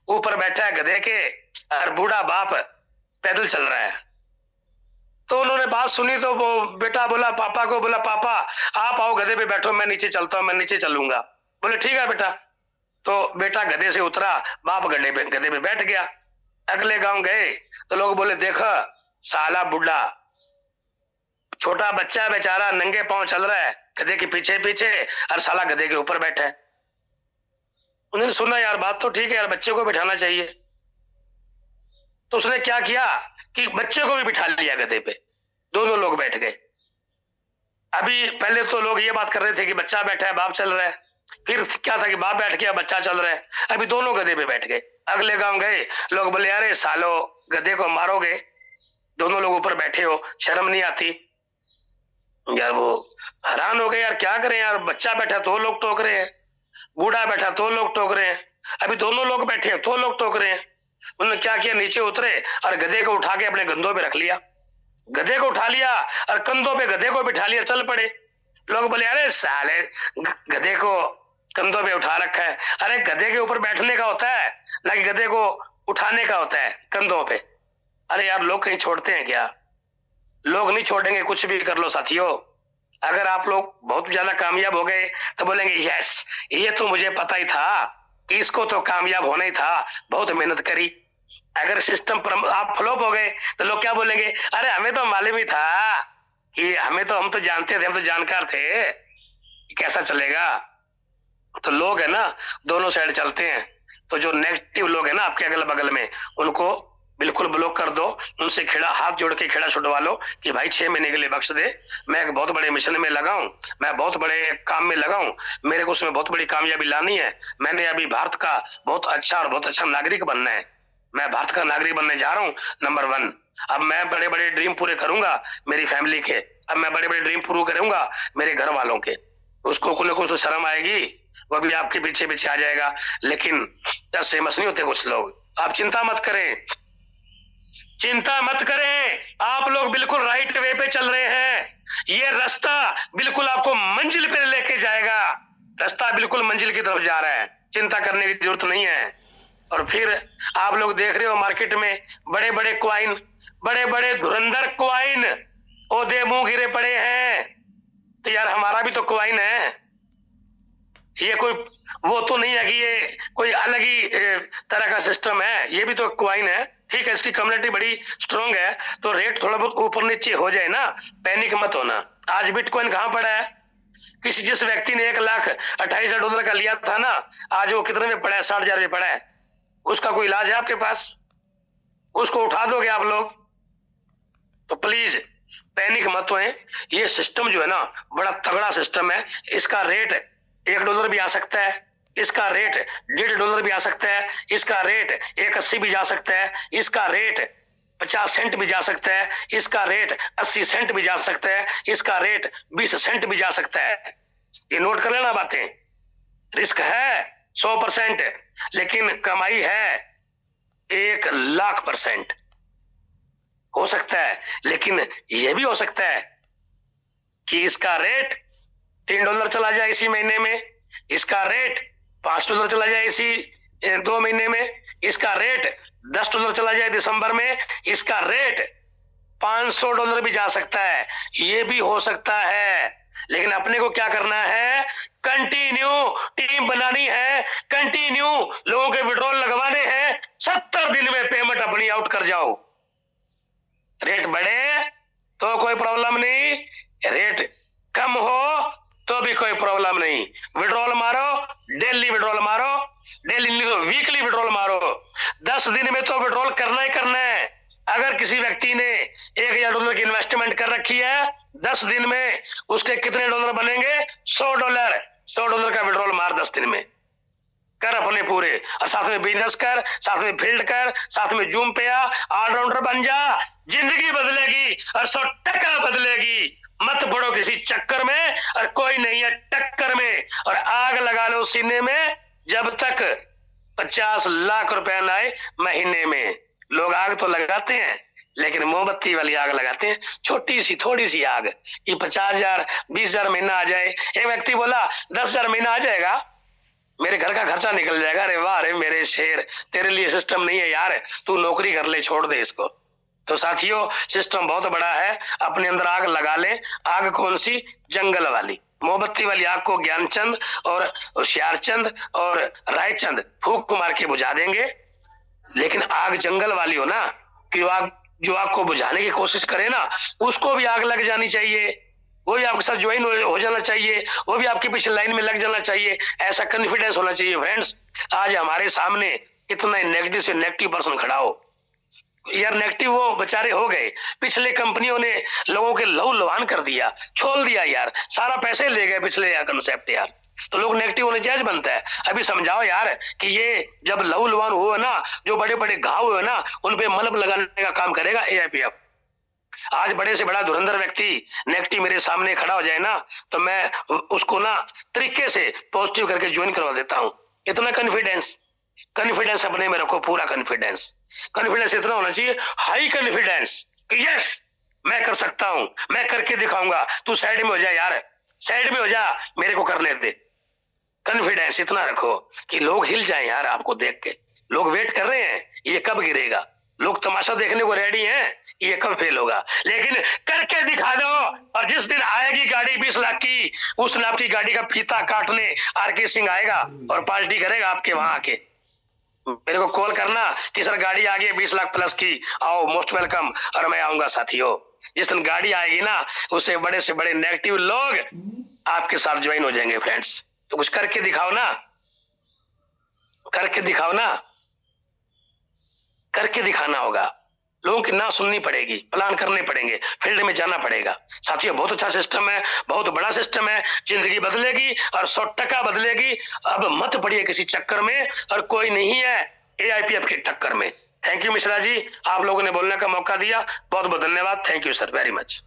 ऊपर बैठा है गधे के और बूढ़ा बाप पैदल चल रहा है। तो उन्होंने बात सुनी तो वो बेटा बोला पापा को, बोला पापा आप आओ गधे पे बैठो, मैं नीचे चलता हूँ, मैं नीचे चलूंगा। बोले ठीक है बेटा। तो बेटा गधे से उतरा, बाप गधे पे बैठ गया। अगले गांव गए तो लोग बोले देखो साला बुढ़ा, छोटा बच्चा बेचारा नंगे पांव चल रहा है गधे के पीछे पीछे और साला गधे के ऊपर बैठा है। उन्होंने सुना यार बात तो ठीक है यार, बच्चे को बिठाना चाहिए। तो उसने क्या किया कि बच्चे को भी बिठा लिया गधे पे, दोनों लोग बैठ गए। अभी पहले तो लोग ये बात कर रहे थे कि बच्चा बैठा है बाप चल रहा है, फिर क्या था कि बाप बैठ गया बच्चा चल रहा है, अभी दोनों गधे पे बैठ गए। अगले गांव गए, लोग बोले अरे सालो गधे को मारोगे, दोनों लोग ऊपर बैठे हो, शर्म नहीं आती। यार वो हैरान हो गए, यार क्या करें यार, बच्चा बैठा तो लोग टोक रहे हैं, बूढ़ा बैठा तो लोग टोक रहे हैं, अभी दोनों लोग बैठे हैं तो लोग टोक रहे हैं। उन्होंने क्या किया, नीचे उतरे और गधे को उठा के अपने कंधों पे रख लिया, गधे को उठा लिया और कंधों पे गधे को बिठा लिया, चल पड़े। लोग बोले अरे साले गधे को कंधों पे उठा रखा है। अरे गधे के ऊपर बैठने का होता है ना कि गधे को उठाने का होता है कंधों पे। अरे यार लोग कहीं छोड़ते हैं क्या? लोग नहीं छोड़ेंगे, कुछ भी कर लो साथियों। अगर आप लोग बहुत ज्यादा कामयाब हो गए तो बोलेंगे यस, ये तो मुझे पता ही था कि इसको तो कामयाब होना ही था, बहुत मेहनत करी। अगर सिस्टम पर आप फ्लॉप हो गए तो लोग क्या बोलेंगे, अरे हमें तो मालूम ही था कि हम तो जानते थे, हम तो जानकार थे, कैसा चलेगा। तो लोग है ना दोनों साइड चलते हैं। तो जो नेगेटिव लोग है ना आपके अगल बगल में, उनको बिल्कुल ब्लॉक कर दो, उनसे खिड़ा हाथ जोड़ के खिड़ा छुड़वा लो कि भाई 6 महीने के लिए बख्श दे, मैं एक बहुत बड़े मिशन में लगा हूं, मैं बहुत बड़े काम में लगा हूं, मेरे को उसमें बहुत बड़ी कामयाबी लानी है, मैंने अभी भारत का बहुत अच्छा नागरिक बनना है, मैं भारत का नागरिक बनने जा रहा हूँ नंबर 1। अब मैं बड़े बड़े ड्रीम पूरे करूंगा मेरी फैमिली के, अब मैं बड़े बड़े ड्रीम पूरे करूंगा मेरे घर वालों के। उसको कुछ न कुछ तो शर्म आएगी, वो भी आपके पीछे पीछे आ जाएगा। लेकिन फेमस नहीं होते कुछ लोग। आप चिंता मत करें, चिंता मत करें, आप लोग बिल्कुल राइट वे पे चल रहे हैं। ये रास्ता बिल्कुल आपको मंजिल पे लेके जाएगा, रास्ता बिल्कुल मंजिल की तरफ जा रहा है, चिंता करने की जरूरत नहीं है। और फिर आप लोग देख रहे हो मार्केट में बड़े बड़े क्वाइन, बड़े बड़े धुरंधर क्वाइन ओदे मुंह गिरे पड़े हैं। तो यार हमारा भी तो क्वाइन है, ये कोई वो तो नहीं है कि ये कोई अलग ही तरह का सिस्टम है, ये भी तो क्वाइन है। ठीक है, इसकी कम्युनिटी बड़ी स्ट्रांग है, तो रेट थोड़ा बहुत ऊपर नीचे हो जाए ना, पैनिक मत होना। आज बिटकॉइन कहां पड़ा है? जिस व्यक्ति ने $1,28,000 का लिया था ना, आज वो कितने में पड़ा है? 60,000 में पड़ा है। उसका कोई इलाज है आपके पास? उसको उठा दोगे आप लोग? तो प्लीज पैनिक मत होए। ये सिस्टम जो है ना बड़ा तगड़ा सिस्टम है। इसका रेट $1 भी आ सकता है, इसका रेट $1.5 भी आ सकता है, इसका रेट 1.80 भी जा सकता है, इसका रेट 50 सेंट भी जा सकता है, इसका रेट 80 सेंट भी जा सकता है, इसका रेट 20 सेंट भी जा सकता है। ये नोट कर लेना बातें। रिस्क है 100%, लेकिन कमाई है 1,00,000% हो सकता है। लेकिन यह भी हो सकता है कि इसका रेट $3 चला जाए इसी महीने में, इसका रेट $5 चला जाए इसी 2 महीने में, इसका रेट $10 चला जाए दिसंबर में, इसका रेट $500 भी जा सकता है, ये भी हो सकता है। लेकिन अपने को क्या करना है? कंटिन्यू टीम बनानी है, कंटिन्यू लोगों के विड्रॉल लगवाने हैं, 70 दिन में पेमेंट अपनी आउट कर जाओ। रेट बढ़े तो कोई प्रॉब्लम नहीं, रेट कम हो तो भी कोई प्रॉब्लम नहीं। विड्रॉल मारो, डेली विड्रॉल मारो, डेली नहीं तो वीकली विड्रॉल मारो। 10 दिन में तो विड्रॉल करना ही करना है। अगर किसी व्यक्ति ने $1,000 की इन्वेस्टमेंट कर रखी है, 10 दिन में उसके कितने डॉलर बनेंगे? $100। $100 का विड्रॉल मार 10 दिन में कर अपने पूरे, और साथ में बिजनेस कर, साथ में फील्ड कर, साथ में जूम पे आ, ऑलराउंडर बन जा। जिंदगी बदलेगी और 100% बदलेगी। मत पड़ो किसी चक्कर में, और कोई नहीं है टक्कर में। और आग लगा लो सीने में जब तक 50 लाख रुपया ना आए महीने में। लोग आग तो लगाते हैं, लेकिन मोमबत्ती वाली आग लगाते हैं, छोटी सी थोड़ी सी आग कि 50,000 20,000 महीना आ जाए। एक व्यक्ति बोला 10,000 महीना आ जाएगा, मेरे घर का खर्चा निकल जाएगा। अरे वाह, अरे मेरे शेर, तेरे लिए सिस्टम नहीं है यार, तू नौकरी कर ले, छोड़ दे इसको। तो साथियों, सिस्टम बहुत बड़ा है, अपने अंदर आग लगा ले। आग कौन सी? जंगल वाली। मोमबत्ती वाली आग को ज्ञानचंद और होशियारचंद और रायचंद फूंक मार के बुझा देंगे। लेकिन आग जंगल वाली हो ना, कि जो आग को बुझाने की कोशिश करे ना, उसको भी आग लग जानी चाहिए, वो भी आपके साथ ज्वाइन हो जाना चाहिए, वो भी आपके पीछे लाइन में लग जाना चाहिए। ऐसा कॉन्फिडेंस होना चाहिए। फ्रेंड्स, आज हमारे सामने कितना नेगेटिव से नेगेटिव पर्सन खड़ा हो यार, नेगेटिव वो बेचारे हो गए। पिछले कंपनियों ने लोगों के लहू लुहान कर दिया, छोड़ दिया यार, सारा पैसे ले गए पिछले यार कंसेप्ट यार। तो लोग नेगेटिव होने जायज बनता है। अभी समझाओ यार कि ये जब लहू लुहान हुआ ना, जो बड़े बड़े घाव हुए ना, उन पे मलहम लगाने का काम करेगा AIPF। आज बड़े से बड़ा धुरंधर व्यक्ति नेगेटिव मेरे सामने खड़ा हो जाए ना, तो मैं उसको ना तरीके से पॉजिटिव करके ज्वाइन करवा देता हूं। इतना कॉन्फिडेंस अपने में रखो, पूरा कॉन्फिडेंस। कॉन्फिडेंस इतना होना चाहिए, हाई कॉन्फिडेंस कि यस मैं कर सकता हूं, मैं करके दिखाऊंगा। तू साइड में हो जा यार, साइड में हो जा, मेरे को करने दे। कॉन्फिडेंस इतना रखो कि लोग हिल जाएं यार आपको देख के। लोग वेट कर रहे हैं ये कब गिरेगा, लोग तमाशा देखने को रेडी हैं, ये कब फेल होगा? लेकिन करके दिखा दो। और जिस दिन आएगी गाड़ी 20 लाख की, उस लाख की गाड़ी का फीता काटने आरके सिंह आएगा और पार्टी करेगा आपके वहां आके। मेरे को कॉल करना कि सर गाड़ी आ गई 20 लाख प्लस की, आओ, मोस्ट वेलकम, और मैं आऊंगा साथियों। जिस दिन गाड़ी आएगी ना, उससे बड़े से बड़े नेगेटिव लोग आपके साथ ज्वाइन हो जाएंगे फ्रेंड्स। तो कुछ करके दिखाओ ना, करके दिखाओ ना, करके दिखाना होगा। लोगों की ना सुननी पड़ेगी, प्लान करने पड़ेंगे, फील्ड में जाना पड़ेगा। साथियों बहुत अच्छा सिस्टम है, बहुत बड़ा सिस्टम है, जिंदगी बदलेगी और 100% बदलेगी। अब मत पड़िए किसी चक्कर में, और कोई नहीं है एआईपीएफ के टक्कर में। थैंक यू मिश्रा जी, आप लोगों ने बोलने का मौका दिया, बहुत बहुत धन्यवाद। Thank you sir, very much.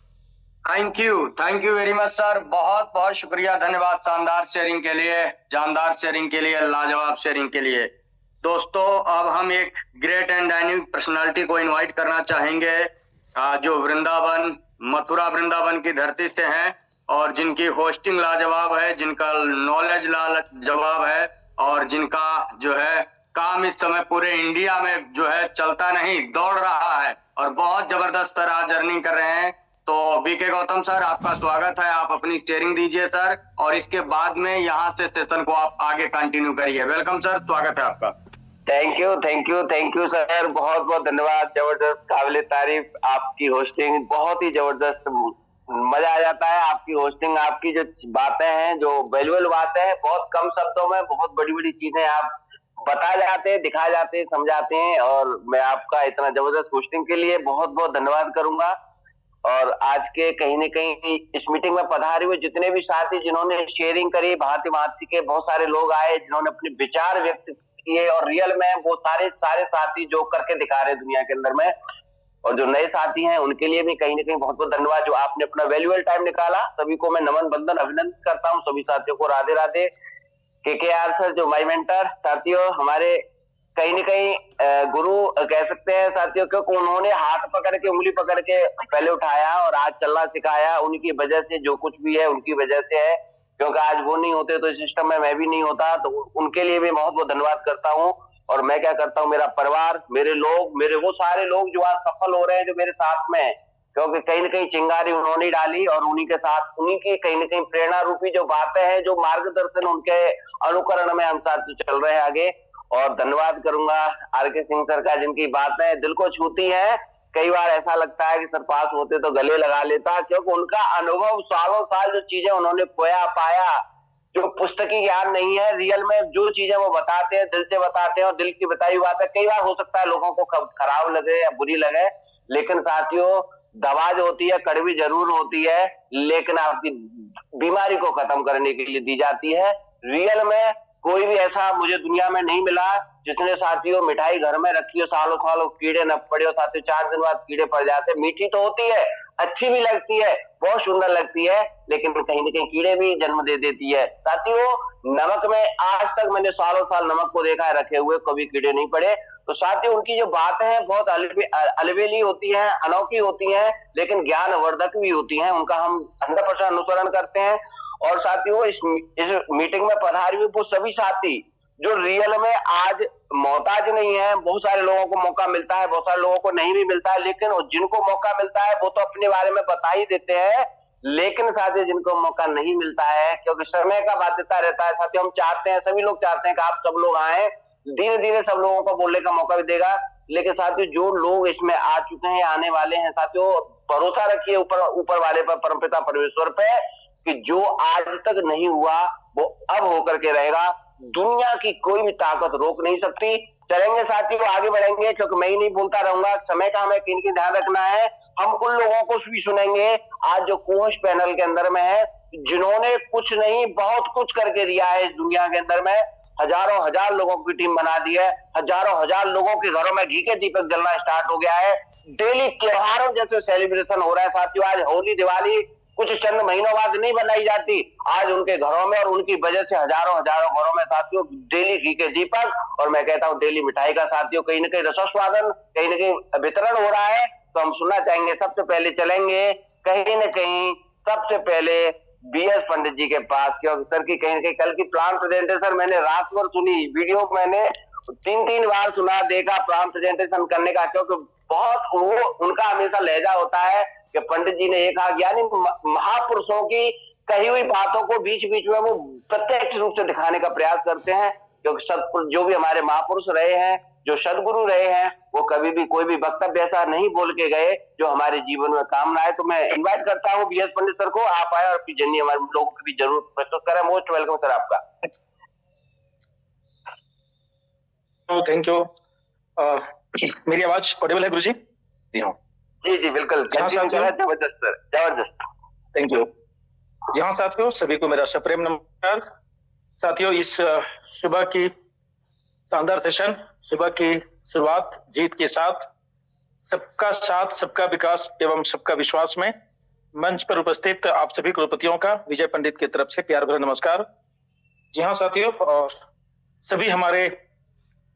Thank you very much sir, बहुत बहुत शुक्रिया, धन्यवाद शानदार शेयरिंग के लिए, जानदार शेयरिंग के लिए, लाजवाब शेयरिंग के लिए। दोस्तों अब हम एक ग्रेट एंड डायनेमिक पर्सनालिटी को इनवाइट करना चाहेंगे, जो वृंदावन, मथुरा वृंदावन की धरती से हैं और जिनकी होस्टिंग लाजवाब है, जिनका नॉलेज लाजवाब है और जिनका जो है काम इस समय पूरे इंडिया में जो है चलता नहीं, दौड़ रहा है और बहुत जबरदस्त तरह जर्नी कर रहे हैं। तो बीके गौतम सर, आपका स्वागत है, आप अपनी स्टीयरिंग दीजिए सर, और इसके बाद में यहाँ से सेशन को आप आगे कंटिन्यू करिए। वेलकम सर, स्वागत है आपका। थैंक यू सर, बहुत बहुत धन्यवाद। जबरदस्त, काबिले तारीफ आपकी होस्टिंग, बहुत ही जबरदस्त, मजा आ जाता है आपकी होस्टिंग। आपकी जो बातें हैं, जो वैल्यूएबल बातें हैं, बहुत कम शब्दों में बहुत बड़ी बड़ी चीजें आप बता जाते हैं, दिखा जाते हैं, समझाते हैं, और मैं आपका इतना जबरदस्त होस्टिंग के लिए बहुत बहुत धन्यवाद करूंगा। और आज के कहीं न कहीं इस मीटिंग में पधारे हुए जितने भी साथी जिन्होंने शेयरिंग करी, भांति भांति के बहुत सारे लोग आए जिन्होंने अपने विचार व्यक्त किए, और रियल में वो सारे साथी जो करके दिखा रहे हैं दुनिया के अंदर में, और जो नए साथी हैं उनके लिए भी कहीं न कहीं बहुत बहुत धन्यवाद, जो आपने अपना वैल्यूएबल टाइम निकाला। सभी को मैं नमन बंदन अभिनंदन करता हूँ, सभी साथियों को राधे राधे। केकेआर सर जो माई मेंटर, साथियों हमारे कहीं न कहीं गुरु कह सकते हैं साथियों, क्योंकि उन्होंने हाथ पकड़ के, उंगली पकड़ के पहले उठाया और आज चलना सिखाया। उनकी वजह से जो कुछ भी है उनकी वजह से है, क्योंकि आज वो नहीं होते तो इस सिस्टम में मैं भी नहीं होता। तो उनके लिए भी बहुत बहुत धन्यवाद करता हूँ। और मैं क्या करता हूँ, मेरा परिवार, मेरे लोग, मेरे वो सारे लोग जो आज सफल हो रहे हैं, जो मेरे साथ में है, क्योंकि कहीं न कहीं चिंगारी उन्होंने डाली, और उन्हीं के साथ, उन्हीं की कहीं न कहीं प्रेरणा रूपी जो बातें हैं, जो मार्गदर्शन, उनके अनुकरण में हम साथ चल रहे हैं आगे। और धन्यवाद करूंगा आरके सिंह सर का, जिनकी बातें दिल को छूती हैं। कई बार ऐसा लगता है कि सर पास होते तो गले लगा लेता, क्योंकि उनका अनुभव, सालों साल जो चीजें उन्होंने खोया पाया, जो पुस्तकी ज्ञान नहीं है, रियल में जो चीजें वो बताते हैं, दिल से बताते हैं, और दिल की बताई हुई बात है। कई बार हो सकता है लोगों को खराब लगे या बुरी लगे, लेकिन साथियों दवा जो होती है कड़वी जरूर होती है, लेकिन आपकी बीमारी को खत्म करने के लिए दी जाती है। रियल में कोई भी ऐसा मुझे दुनिया में नहीं मिला जिसने साथियों मिठाई घर में रखी हो, सालों सालों कीड़े न पड़े हो। साथियों 4 दिन बाद कीड़े पड़ जाते, मीठी तो होती है, अच्छी भी लगती है, बहुत सुंदर लगती है, लेकिन कहीं न कहीं कीड़े भी जन्म दे देती है। साथियों नमक में आज तक मैंने सालों साल नमक को देखा है रखे हुए, कभी कीड़े नहीं पड़े। तो साथियों उनकी जो बातें हैं बहुत अलबेली होती हैं, अनोखी होती हैं, लेकिन ज्ञानवर्धक भी होती हैं। उनका हम 100% अनुसरण करते हैं। और साथियों इस मीटिंग में पधारे हुए वो सभी साथी जो रियल में आज मोहताज नहीं है, बहुत सारे लोगों को मौका मिलता है, बहुत सारे लोगों को नहीं भी मिलता है, लेकिन जिनको मौका मिलता है वो तो अपने बारे में बता ही देते हैं। लेकिन साथियों जिनको मौका नहीं मिलता है, क्योंकि समय का बाध्यता रहता है साथियों, हम चाहते हैं, सभी लोग चाहते हैं कि आप सब लोग आए, धीरे धीरे सब लोगों को बोलने का मौका भी देगा। लेकिन साथियों जो लोग इसमें आ चुके हैं, आने वाले हैं, साथियों भरोसा रखिए ऊपर वाले पर, परमपिता परमेश्वर पे, कि जो आज तक नहीं हुआ वो अब होकर के रहेगा। दुनिया की कोई भी ताकत रोक नहीं सकती। चलेंगे साथियों, आगे बढ़ेंगे, क्योंकि मैं ही नहीं बोलता रहूंगा, समय का हमें किन ध्यान रखना है। हम उन लोगों को भी सुनेंगे आज जो कोच पैनल के अंदर में है, जिन्होंने कुछ नहीं बहुत कुछ करके दिया है इस दुनिया के अंदर में। हजारों हजार लोगों की टीम बना दी है, हजारों हजार लोगों के घरों में घी के दीपक जलना स्टार्ट हो गया है। डेली त्योहारों जैसे सेलिब्रेशन हो रहा है साथियों। आज होली दिवाली कुछ चंद महीनों बाद नहीं बनाई जाती, आज उनके घरों में, और उनकी वजह से हजारों हजारों घरों में साथियों डेली घी के दीपक, और मैं कहता हूँ डेली मिठाई का साथियों कहीं न कहीं रसस्वादन, कहीं न कहीं वितरण हो रहा है। तो हम सुनना चाहेंगे, सबसे पहले चलेंगे कहीं न कहीं, सबसे पहले बीएस पंडित जी के पास, क्योंकि सर की कहीं न कहीं कल की प्लान प्रेजेंटेशन मैंने रात भर सुनी, वीडियो मैंने 3 बार सुना, देखा प्लान प्रेजेंटेशन करने का, क्योंकि बहुत वो उनका हमेशा लहजा होता है कि पंडित जी ने ये कहा, यानी महापुरुषों की कही हुई बातों को बीच बीच में वो प्रत्यक्ष रूप से दिखाने का प्रयास करते हैं, क्योंकि सत्पुरुष जो भी हमारे महापुरुष रहे हैं, जो सदगुरु रहे हैं, वो कभी भी कोई भी वक्तव्य ऐसा नहीं बोल के गए जो हमारे जीवन में काम ना आए। तो मैं इनवाइट करता हूँ बीएस पंडित सर को, आप आए और अपनी जर्नी हमारे लोगों को भी जरूर प्रस्तुत करें। मोस्ट वेलकम सर आपका। Thank you. मेरी आवाज ऑडिबल है गुरुजी? जी हाँ जी बिल्कुल, जबरदस्त सर, जबरदस्त। Thank you. जी हाँ साथियों, सभी को मेरा सप्रेम नमस्कार। साथियों, इस सुबह की शानदार सेशन, सुबह की शुरुआत जीत के साथ, सबका साथ सबका विकास एवं सबका विश्वास में मंच पर उपस्थित आप सभी कुलपतियों का विजय पंडित की तरफ से प्यार भरा नमस्कार। जी हाँ साथियों, और सभी हमारे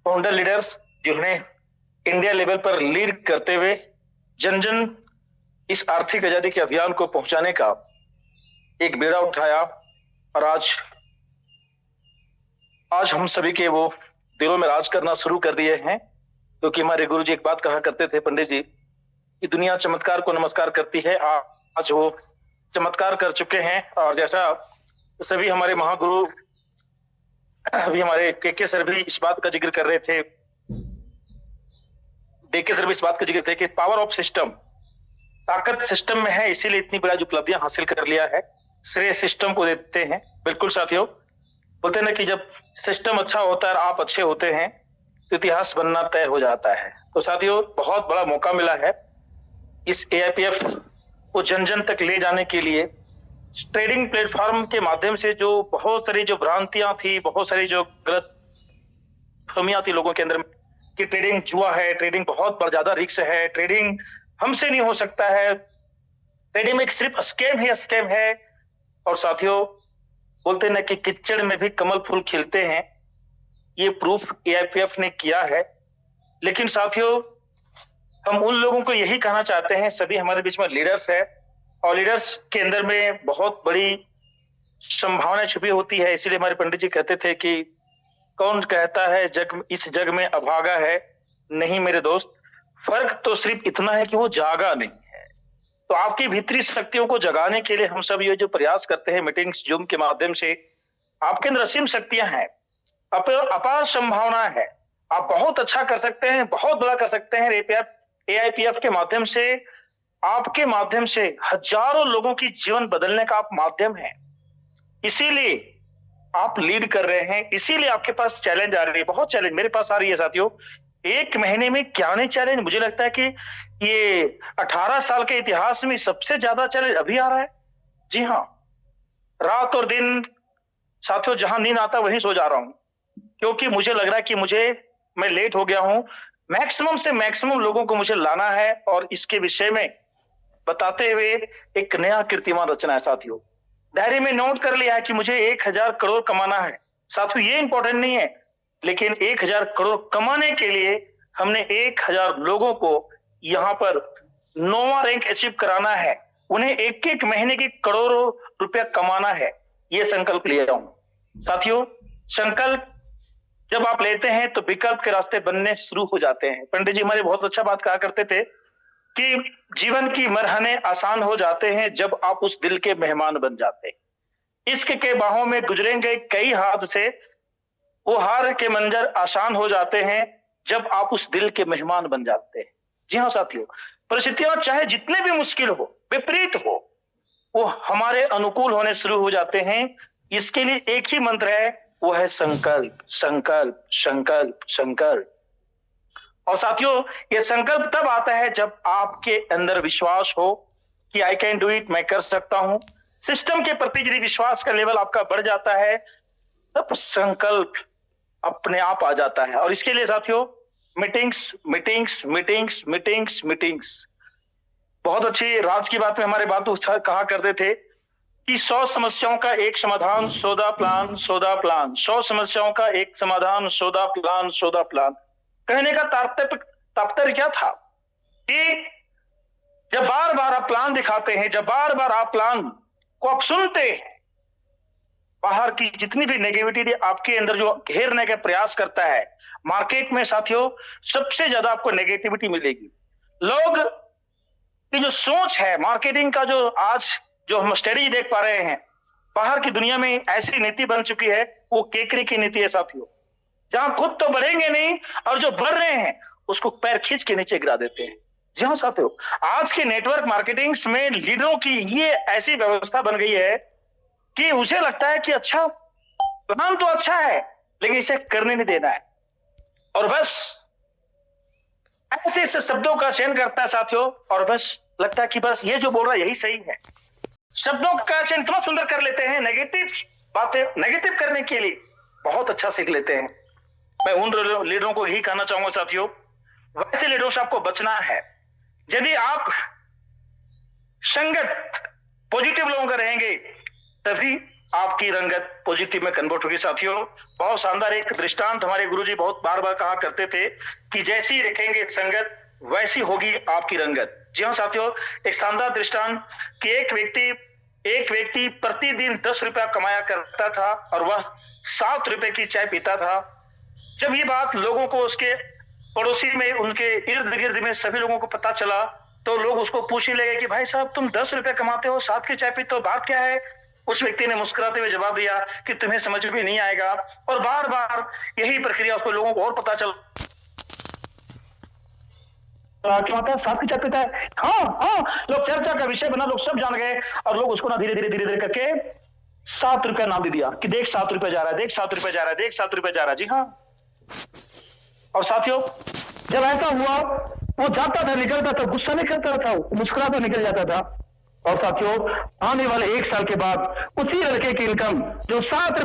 फाउंडर लीडर्स जिन्होंने इंडिया लेवल पर लीड करते हुए जन जन इस आर्थिक आजादी के अभियान को पहुंचाने का एक बेड़ा उठाया, और आज हम सभी के वो दिलों में राज करना शुरू कर दिए हैं। क्योंकि हमारे गुरु जी एक बात कहा करते थे पंडित जी, कि दुनिया चमत्कार को नमस्कार करती है। आज वो चमत्कार कर चुके हैं। और जैसा सभी हमारे महागुरु, अभी हमारे के सर भी इस बात का जिक्र कर रहे थे, के सर भी इस बात का जिक्र थे कि पावर ऑफ सिस्टम, ताकत सिस्टम में है, इसीलिए इतनी बड़ा जो उपलब्धियां हासिल कर लिया है, श्रेय सिस्टम को देते हैं। बिल्कुल साथियों, बोलते हैं ना कि जब सिस्टम अच्छा होता है और आप अच्छे होते हैं तो इतिहास बनना तय हो जाता है। तो साथियों, बहुत बड़ा मौका मिला है इस AIPF को जन जन तक ले जाने के लिए। ट्रेडिंग प्लेटफॉर्म के माध्यम से जो बहुत सारी जो भ्रांतियां थी, बहुत सारी जो गलत फहमियां थी लोगों के अंदर कि ट्रेडिंग जुआ है, ट्रेडिंग बहुत ज्यादा रिस्क है, ट्रेडिंग हमसे नहीं हो सकता है, ट्रेडिंग में सिर्फ स्कैम है। और साथियों, बोलते हैं ना कि कीचड़ में भी कमल फूल खिलते हैं, ये प्रूफ AIPF ने किया है। लेकिन साथियों, हम उन लोगों को यही कहना चाहते हैं, सभी हमारे बीच में लीडर्स है, और लीडर्स के अंदर में बहुत बड़ी संभावना छुपी होती है। इसीलिए हमारे पंडित जी कहते थे कि कौन कहता है इस जग में अभागा है, नहीं मेरे दोस्त, फर्क तो सिर्फ इतना है कि वो जागा नहीं है। तो आपकी भीतरी शक्तियों को जगाने के लिए हम सब ये जो प्रयास करते हैं मीटिंग्स जूम के माध्यम से, आपके अंदर असीम शक्तियां हैं, अपार संभावना है, आप बहुत अच्छा कर सकते हैं, बहुत बड़ा कर सकते हैं। AIPF के माध्यम से, आपके माध्यम से हजारों लोगों की जीवन बदलने का आप माध्यम है। इसीलिए आप लीड कर रहे हैं, इसीलिए आपके पास चैलेंज आ रही है, बहुत चैलेंज मेरे पास आ रही है साथियों। एक महीने में क्या नहीं चैलेंज, मुझे लगता है कि ये 18 साल के इतिहास में सबसे ज्यादा चैलेंज अभी आ रहा है। जी हाँ, रात और दिन साथियों, जहां नींद आता वहीं सो जा रहा हूं, क्योंकि मुझे लग रहा है कि मैं लेट हो गया हूं। मैक्सिमम से मैक्सिमम लोगों को मुझे लाना है और इसके विषय में बताते हुए एक नया कीर्तिमान रचना है साथियों। डायरी में नोट कर लिया है कि मुझे 1000 करोड़ कमाना है। साथियों, ये इंपॉर्टेंट नहीं है, लेकिन 1000 करोड़ कमाने के लिए हमने 1000 लोगों को यहाँ पर 9वां रैंक अचीव कराना है, उन्हें एक एक महीने की करोड़ों रुपया कमाना है, ये संकल्प लिया हूं। साथियों, संकल्प जब आप लेते हैं तो विकल्प के रास्ते बनने शुरू हो जाते हैं। पंडित जी हमारे बहुत अच्छा बात कहा करते थे कि जीवन की मरहने आसान हो जाते हैं जब आप उस दिल के मेहमान बन जाते हैं। इश्क के बाहों में गुजरेंगे कई हादसे, वो हार के मंजर आसान हो जाते हैं जब आप उस दिल के मेहमान बन जाते हैं। जी हाँ साथियों, परिस्थितियां चाहे जितने भी मुश्किल हो, विपरीत हो, वो हमारे अनुकूल होने शुरू हो जाते हैं। इसके लिए एक ही मंत्र है, वो है संकल्प, संकल्प, संकल्प, संकल्प। और साथियों, ये संकल्प तब आता है जब आपके अंदर विश्वास हो कि आई कैन डू इट, मैं कर सकता हूं। सिस्टम के प्रति यदि विश्वास का लेवल आपका बढ़ जाता है, तब संकल्प अपने आप आ जाता है। और इसके लिए साथियों, meetings meetings meetings meetings meetings, बहुत अच्छी राज की बात में हमारे बातू कहा करते थे कि 100 समस्याओं का एक समाधान, सोदा प्लान, सोदा प्लान, 100 समस्याओं का एक समाधान, सोदा प्लान, सोदा प्लान। कहने का तात्पर्य क्या था कि जब बार बार आप प्लान दिखाते हैं, जब बार बार आप प्लान को आप सुनते हैं, बाहर की जितनी भी नेगेटिविटी आपके अंदर जो घेरने का प्रयास करता है, मार्केट में साथियों सबसे ज्यादा आपको नेगेटिविटी मिलेगी। लोग की जो सोच है मार्केटिंग का, जो आज जो हम स्ट्रेटेजी देख पा रहे हैं बाहर की दुनिया में, ऐसी नीति बन चुकी है, वो केकरी की नीति है साथियों, जहां खुद तो बढ़ेंगे नहीं और जो बढ़ रहे हैं उसको पैर खींच के नीचे गिरा देते हैं। जी हाँ साथियों, आज के नेटवर्क मार्केटिंग्स में लीडरों की ये ऐसी व्यवस्था बन गई है कि उसे लगता है कि अच्छा प्लान तो अच्छा है लेकिन इसे करने नहीं देना है, और बस ऐसे ऐसे शब्दों का चयन करता है साथियों, और बस लगता है कि बस ये जो बोल रहा है यही सही है। शब्दों का चयन इतना सुंदर कर लेते हैं, नेगेटिव बातें नेगेटिव करने के लिए बहुत अच्छा सीख लेते हैं। मैं उन लीडरों को यही कहना चाहूंगा साथियों, वैसे लीडरों से आपको बचना है। यदि आप संगत पॉजिटिव लोगों का रहेंगे तभी आपकी रंगत पॉजिटिव में कन्वर्ट होगी साथियों। बहुत शानदार एक दृष्टांत हमारे गुरुजी बहुत बार बार कहा करते थे कि जैसी रखेंगे संगत वैसी होगी आपकी रंगत। जी हाँ साथियों, एक शानदार दृष्टांत कि एक व्यक्ति प्रतिदिन 10 रुपया कमाया करता था और वह 7 रुपए की चाय पीता था। जब ये बात लोगों को, उसके पड़ोसी में, उनके इर्द गिर्द में सभी लोगों को पता चला तो लोग उसको पूछने लगे कि भाई साहब तुम 10 रुपए कमाते हो, 7 की चाय पीते हो, बात क्या है? उस व्यक्ति ने मुस्कुराते हुए जवाब दिया कि तुम्हें समझ में नहीं आएगा। और बार बार यही प्रक्रिया उसको लोगों को और पता चल क्या 7 की चाय पीता है। हाँ, लोग चर्चा का विषय बना, लोग सब जान गए और लोग उसको ना धीरे धीरे करके 7 रुपया नाम दे दिया कि देख 7 रुपया जा रहा है, देख 7 रुपया जा रहा है, देख 7 रुपया जा रहा है। जी हाँ, और साथियों जब ऐसा हुआ वो जाता था, निकलता था, गुस्सा नहीं करता था, मुस्कुराता निकल जाता था। और साथियों आने वाले 1 साल के बाद उसी लड़के की इनकम जो 10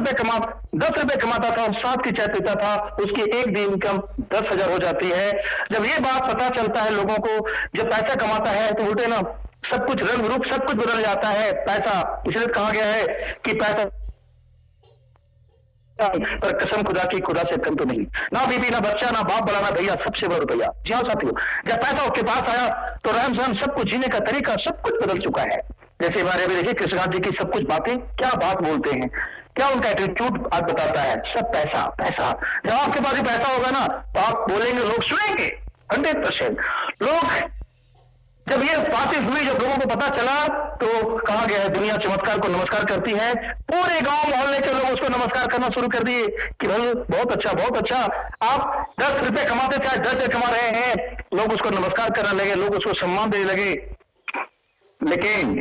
रुपए कमाता था और 7 की चाय पीता था, उसकी एक दिन इनकम 10,000 हो जाती है। जब ये बात पता चलता है लोगों को, जब पैसा कमाता है तो उल्टे ना सब कुछ रंग रूप सब कुछ बदल जाता है। पैसा, इसलिए कहा गया है कि पैसा पर कसम खुदा की खुदा से कम तो नहीं, ना बीबी ना बच्चा ना बाप बड़ा ना भैया, सबसे बड़ा रुपया। जी हाँ साथियों, जब पैसा उसके पास आया तो रहन सहन सब कुछ, जीने का तरीका सब कुछ बदल चुका है। जैसे हमारे अभी देखिए कृष्णनाथ जी की सब कुछ बातें, क्या बात बोलते हैं, क्या उनका एटीट्यूड आज बताता है। सब पैसा पैसा। जब आपके पास पैसा होगा ना तो आप बोलेंगे, लोग सुनेंगे 100%। लोग जब ये बातें हुई, जब लोगों को पता चला तो कहा गया है दुनिया चमत्कार को नमस्कार करती है। पूरे गांव मोहल्ले के लोग उसको नमस्कार करना शुरू कर दिए कि भाई बहुत अच्छा बहुत अच्छा, आप 10 रुपए कमाते थे, 10 से कमा रहे हैं। लोग उसको नमस्कार करने लगे, लोग उसको सम्मान देने लगे। लेकिन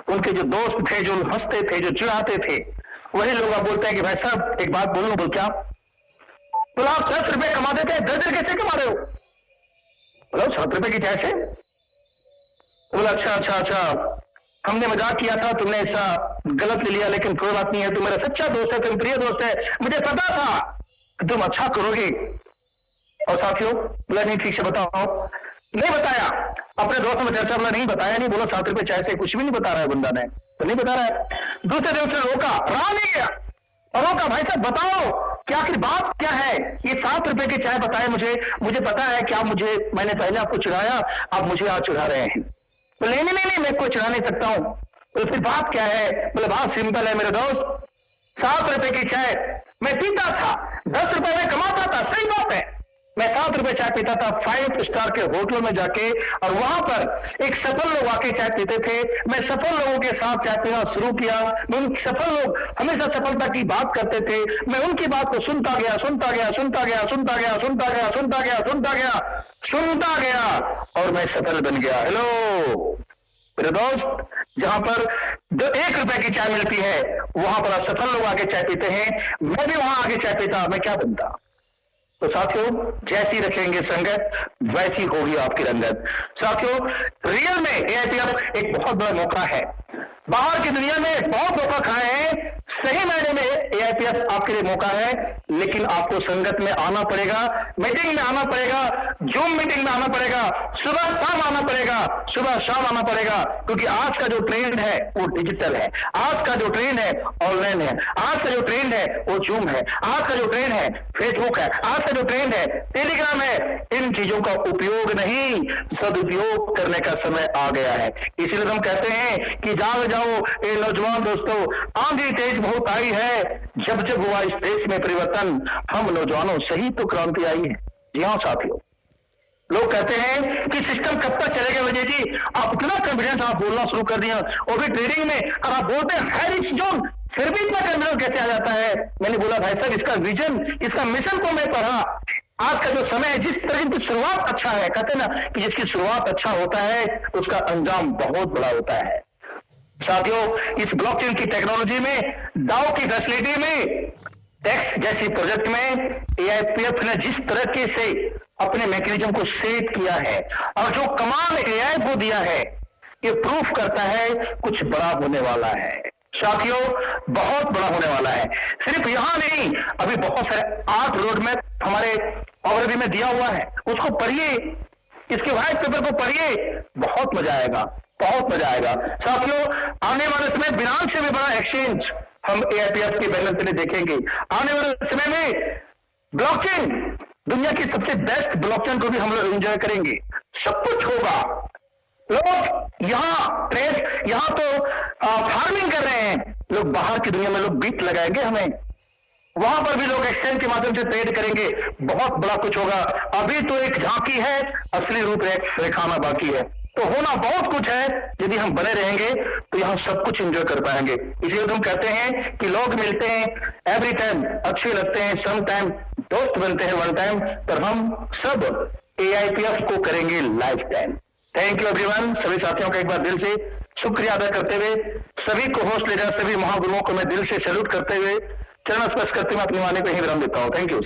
उनके जो दोस्त थे, जो हंसते थे, जो चिढ़ाते थे, वही लोग अब बोलते हैं कि भाई साहब एक बात बोलूं। बोल क्या? बोला आप 10 रुपए कमाते थे, 10 कैसे कमा रहे हो? बोलो 7 रुपए की चाय से। बोला अच्छा, हमने मजाक किया था, तुमने ऐसा गलत ले लिया, लेकिन कोई बात नहीं है, तुम मेरा सच्चा दोस्त है, तुम प्रिय दोस्त है, मुझे पता था कि तुम अच्छा करोगे। और साथियों बोला नहीं, ठीक से बताओ। नहीं बताया, अपने दोस्तों में चर्चा बोला नहीं बताया, नहीं बोला 7 रुपए चाय से कुछ भी नहीं बता रहा है बंदा ने, तो नहीं बता रहा है। दूसरे दिन से रोका, रहा नहीं गया और रोका, भाई साहब बताओ क्या आखिर बात क्या है? ये 7 रुपए की चाय बताए मुझे पता है कि आप मैंने पहले आपको चिढ़ाया, आप मुझे आज चिढ़ा रहे हैं। बोले नहीं मैं कोई चढ़ा नहीं सकता हूं। तो फिर बात क्या है? बोले बात सिंपल है मेरे दोस्त, 7 रुपए की चाय मैं पीता था, 10 रुपए में कमाता था, सही बात है। मैं 7 रुपए चाय पीता था 5 स्टार के होटलों में जाके, और वहां पर एक सफल लोग आके चाय पीते थे। मैं सफल लोगों के साथ चाय पीना शुरू किया। सफल लोग हमेशा सफलता की बात करते थे, मैं उनकी बात को सुनता गया और मैं सफल बन गया। हेलो मेरे दोस्त, जहां पर 1 रुपए की चाय मिलती है वहां पर असफल लोग आगे चाय पीते हैं, मैं भी वहां आगे चाय पीता, मैं क्या बनता? तो साथियों जैसी रखेंगे संगत वैसी होगी आपकी रंगत। साथियों रियल में एआईपीएफ एक बहुत बड़ा मौका है। बाहर की दुनिया में बहुत मौका खाए हैं, सही मायने में एआईपीएफ आपके लिए मौका है, लेकिन आपको संगत में आना पड़ेगा, मीटिंग में आना पड़ेगा, जूम मीटिंग में आना पड़ेगा, सुबह शाम आना पड़ेगा, क्योंकि आज का जो ट्रेंड है वो डिजिटल है, आज का जो ट्रेंड है ऑनलाइन है, आज का जो ट्रेंड है वो जूम है, आज का जो ट्रेंड है फेसबुक है, आज का जो ट्रेंड है टेलीग्राम है। इन चीजों का उपयोग नहीं, सदुपयोग करने का समय आ गया है। इसीलिए हम कहते हैं कि जाग जाओ ए नौजवान दोस्तों, आंधी तेज बहुत आई है, जब जब हुआ इस देश में परिवर्तन, हम नौजवानों से ही तो क्रांति आई है। जी हाँ साथियों, लोग कहते हैं कि सिस्टम कब तक चलेगा विजय जी, आप इतना कॉन्फिडेंस आप बोलना शुरू कर दिया, और भी ट्रेडिंग में, और आप बोलते हैं हाई रिस्क जोन, फिर भी इतना कॉन्फिडेंस कैसे आ जाता है? मैंने बोला भाई साहब इसका विजन, इसका मिशन को मैं पढ़ा। आज का जो समय है, जिस तरह की शुरुआत अच्छा है, कहते हैं ना कि जिसकी शुरुआत अच्छा होता है उसका अंजाम बहुत बड़ा होता है। साथियों, इस ब्लॉकचेन की टेक्नोलॉजी में, डाओ की फैसिलिटी में, टैक्स जैसी प्रोजेक्ट में एआईपीएफ ने जिस तरह से अपने मैकेनिज्म को सेट किया है और जो कमाल एआई को दिया है, ये प्रूफ करता है कुछ बड़ा होने वाला है। साथियों, बहुत बड़ा होने वाला है। सिर्फ यहां नहीं, अभी बहुत सारे 8 रोड मैप हमारे ओवरव्यू में दिया हुआ है, उसको पढ़िए, इसके व्हाइट पेपर को पढ़िए, बहुत मजा आएगा, बहुत मजा आएगा। साथियों, आने वाले समय बिनांस से भी बड़ा एक्सचेंज हम एआईपीएफ के बैनर पे देखेंगे। आने वाले समय में ब्लॉकचेन, दुनिया की सबसे बेस्ट ब्लॉकचेन को भी हम लोग एंजॉय करेंगे। सब कुछ होगा। लोग यहाँ ट्रेड, यहाँ तो फार्मिंग कर रहे हैं, लोग बाहर की दुनिया में लोग बीट लगाएंगे हमें, वहां पर भी लोग एक्सचेंज के माध्यम से ट्रेड करेंगे। बहुत बड़ा कुछ होगा। अभी तो एक झांकी है, असली रूप रेखाना बाकी है। तो होना बहुत कुछ है। यदि हम बने रहेंगे तो यहाँ सब कुछ एंजॉय कर पाएंगे। इसलिए हम कहते हैं कि लोग मिलते हैं एवरी टाइम, अच्छे लगते हैं सम टाइम, दोस्त बनते हैं वन टाइम, पर हम सब एआईपीएफ को करेंगे life time. Thank you everyone. सभी साथियों का एक बार दिल से शुक्रिया अदा करते हुए, सभी को होस्ट लीडर, सभी महागुरुओं को मैं दिल से सैल्यूट करते हुए, चरण स्पर्श करते हुए अपनी वाणी पे ही विराम देता हूँ। Thank you.